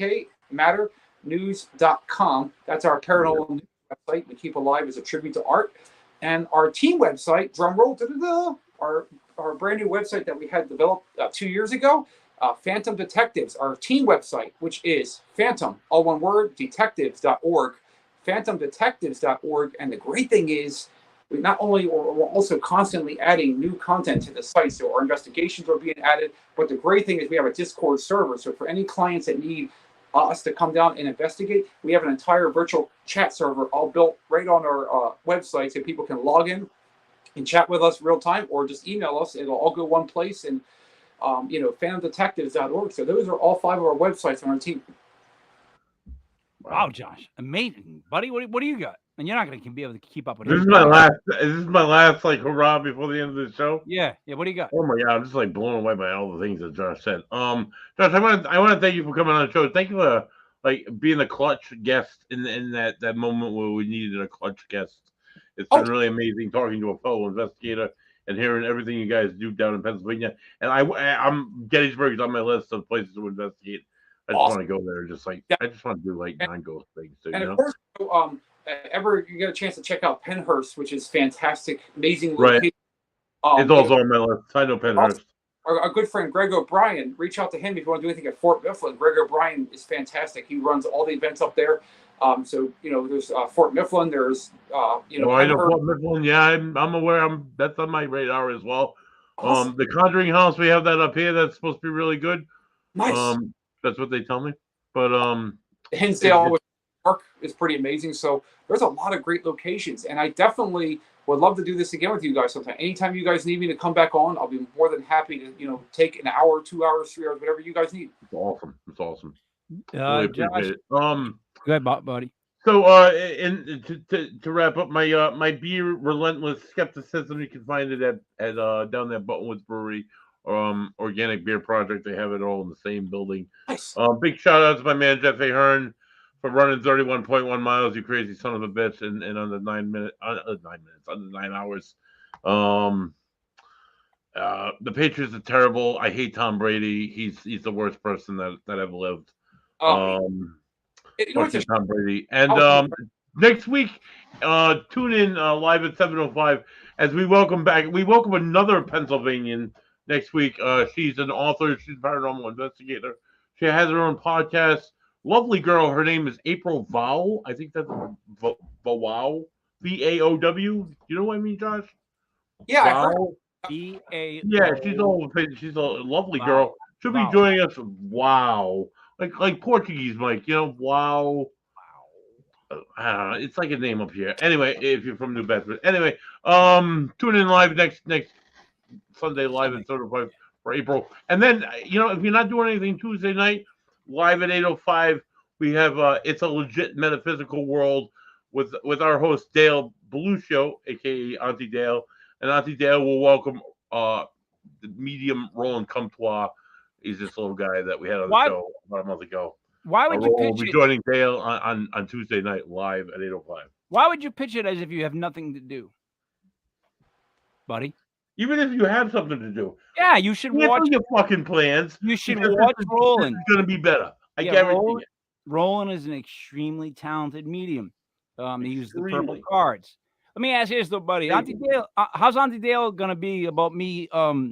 matternews.com. That's our paranormal news website we keep alive as a tribute to art. And our team website, drumroll, our brand new website that we had developed 2 years ago, Phantom Detectives, our team website, which is Phantom, all one word, detectives.org. phantomdetectives.org. And the great thing is, we're also constantly adding new content to the site. So our investigations are being added. But the great thing is we have a Discord server. So for any clients that need us to come down and investigate, we have an entire virtual chat server all built right on our website, so people can log in and chat with us real time, or just email us. It'll all go one place, and phantomdetectives.org. So those are all 5 of our websites on our team. Wow, Josh, amazing, buddy. What do you got? And you're not going to be able to keep up with This it. is my last. This is my last like hurrah before the end of the show. Yeah. What do you got? Oh my god, I'm just like blown away by all the things that Josh said. Josh, I want to thank you for coming on the show. Thank you for like being a clutch guest in that moment where we needed a clutch guest. It's been really amazing talking to a fellow investigator and hearing everything you guys do down in Pennsylvania. And I'm Gettysburg's on my list of places to investigate. I just want to go there. I just want to do like non-ghost things. So, and of course, ever you get a chance to check out Pennhurst, which is fantastic, amazing location. Right. It's also on my list. I know Pennhurst. Our good friend Greg O'Brien, reach out to him if you want to do anything at Fort Mifflin. Greg O'Brien is fantastic. He runs all the events up there. So there's Fort Mifflin. There's I know Fort Mifflin. Yeah, I'm aware. That's on my radar as well. Awesome. The Conjuring House, we have that up here. That's supposed to be really good. Nice. That's what they tell me. But Hinsdale Park is pretty amazing. So there's a lot of great locations, and I definitely would love to do this again with you guys sometime. Anytime you guys need me to come back on, I'll be more than happy to take an hour, 2 hours, 3 hours, whatever you guys need. It's awesome. It's awesome. Really appreciate it. Go ahead, buddy. So, to wrap up my beer, Relentless Skepticism, you can find it at down there Buttonwoods Brewery, Organic Beer Project. They have it all in the same building. Nice. Big shout out to my man Jeff Ahern for running 31.1 miles. You crazy son of a bitch! And under 9 hours. The Patriots are terrible. I hate Tom Brady. He's the worst person that ever lived. Tom Brady. And next week, tune in live at 7:05 as we welcome another Pennsylvanian next week. She's an author. She's a paranormal investigator. She has her own podcast. Lovely girl. Her name is April Vow. I think that's Vow. Vaow. You know what I mean, Josh? Yeah. Vow. Yeah, she's a lovely girl. She'll be joining us. Wow. Like Portuguese, Mike, wow. I don't know. It's like a name up here. Anyway, if you're from New Bedford. Anyway, tune in live next Sunday live at 35 for April. And then, if you're not doing anything Tuesday night, live at 8:05, we have It's a Legit Metaphysical World with our host Dale Beluccio, aka Auntie Dale. And Auntie Dale will welcome the medium Roland Comtois. He's this little guy that we had on the show about a month ago. Why would you pitch We'll be joining Dale on Tuesday night live at 8:05. Why would you pitch it as if you have nothing to do, buddy? Even if you have something to do. Yeah, you should watch your fucking plans. You should watch Roland. It's going to be better. I guarantee it. Roland is an extremely talented medium. He uses the purple cards. Let me ask you this, though, buddy. Auntie Dale, how's Auntie Dale going to be about me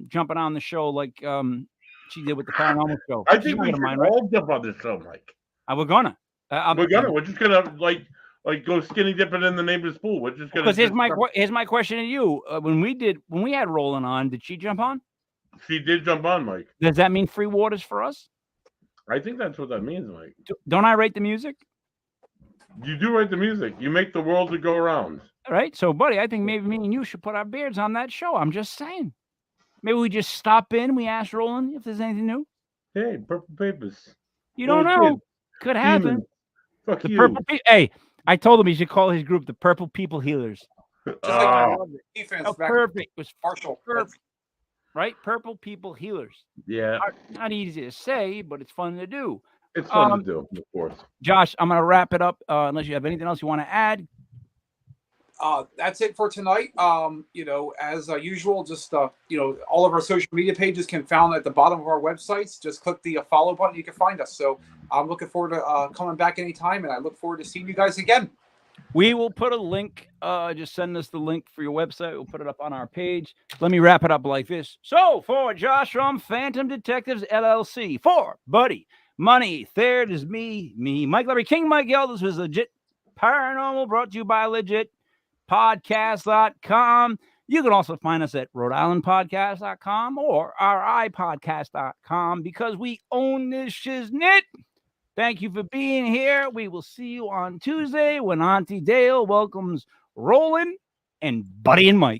jumping on the show like she did with the paranormal show? I think we should all jump on this show, Mike. We're gonna. We're just gonna like go skinny dipping in the neighbor's pool. We're just gonna. Because here's my question to you: when we had Roland on, did she jump on? She did jump on, Mike. Does that mean free waters for us? I think that's what that means, Mike. Don't I write the music? You do write the music. You make the world to go around. All right, so buddy, I think maybe me and you should put our beards on that show. I'm just saying. Maybe we just stop in. We ask Roland if there's anything new. Hey, Purple Papers. You don't know. Could happen. Fuck the you. Purple Hey, I told him he should call his group the Purple People Healers. Just like I love the defense. Perfect. It was partial. Perfect. Right? Purple People Healers. Yeah. Not easy to say, but it's fun to do. It's fun to do, of course. Josh, I'm going to wrap it up unless you have anything else you want to add. That's it for tonight. As usual, just all of our social media pages can be found at the bottom of our websites. Just click the follow button. You can find us. So I'm looking forward to coming back anytime, and I look forward to seeing you guys again. We will put a link. Just send us the link for your website. We'll put it up on our page. Let me wrap it up like this. So for Josh from Phantom Detectives LLC, for Buddy Money, third is me, Mike Larry King, Mike L. This was Legit Paranormal, brought to you by legitpodcast.com. You can also find us at rhodeislandpodcast.com or ripodcast.com because we own this shiznit. Thank you for being here. We will see you on Tuesday when Auntie Dale welcomes Roland and Buddy and Mike.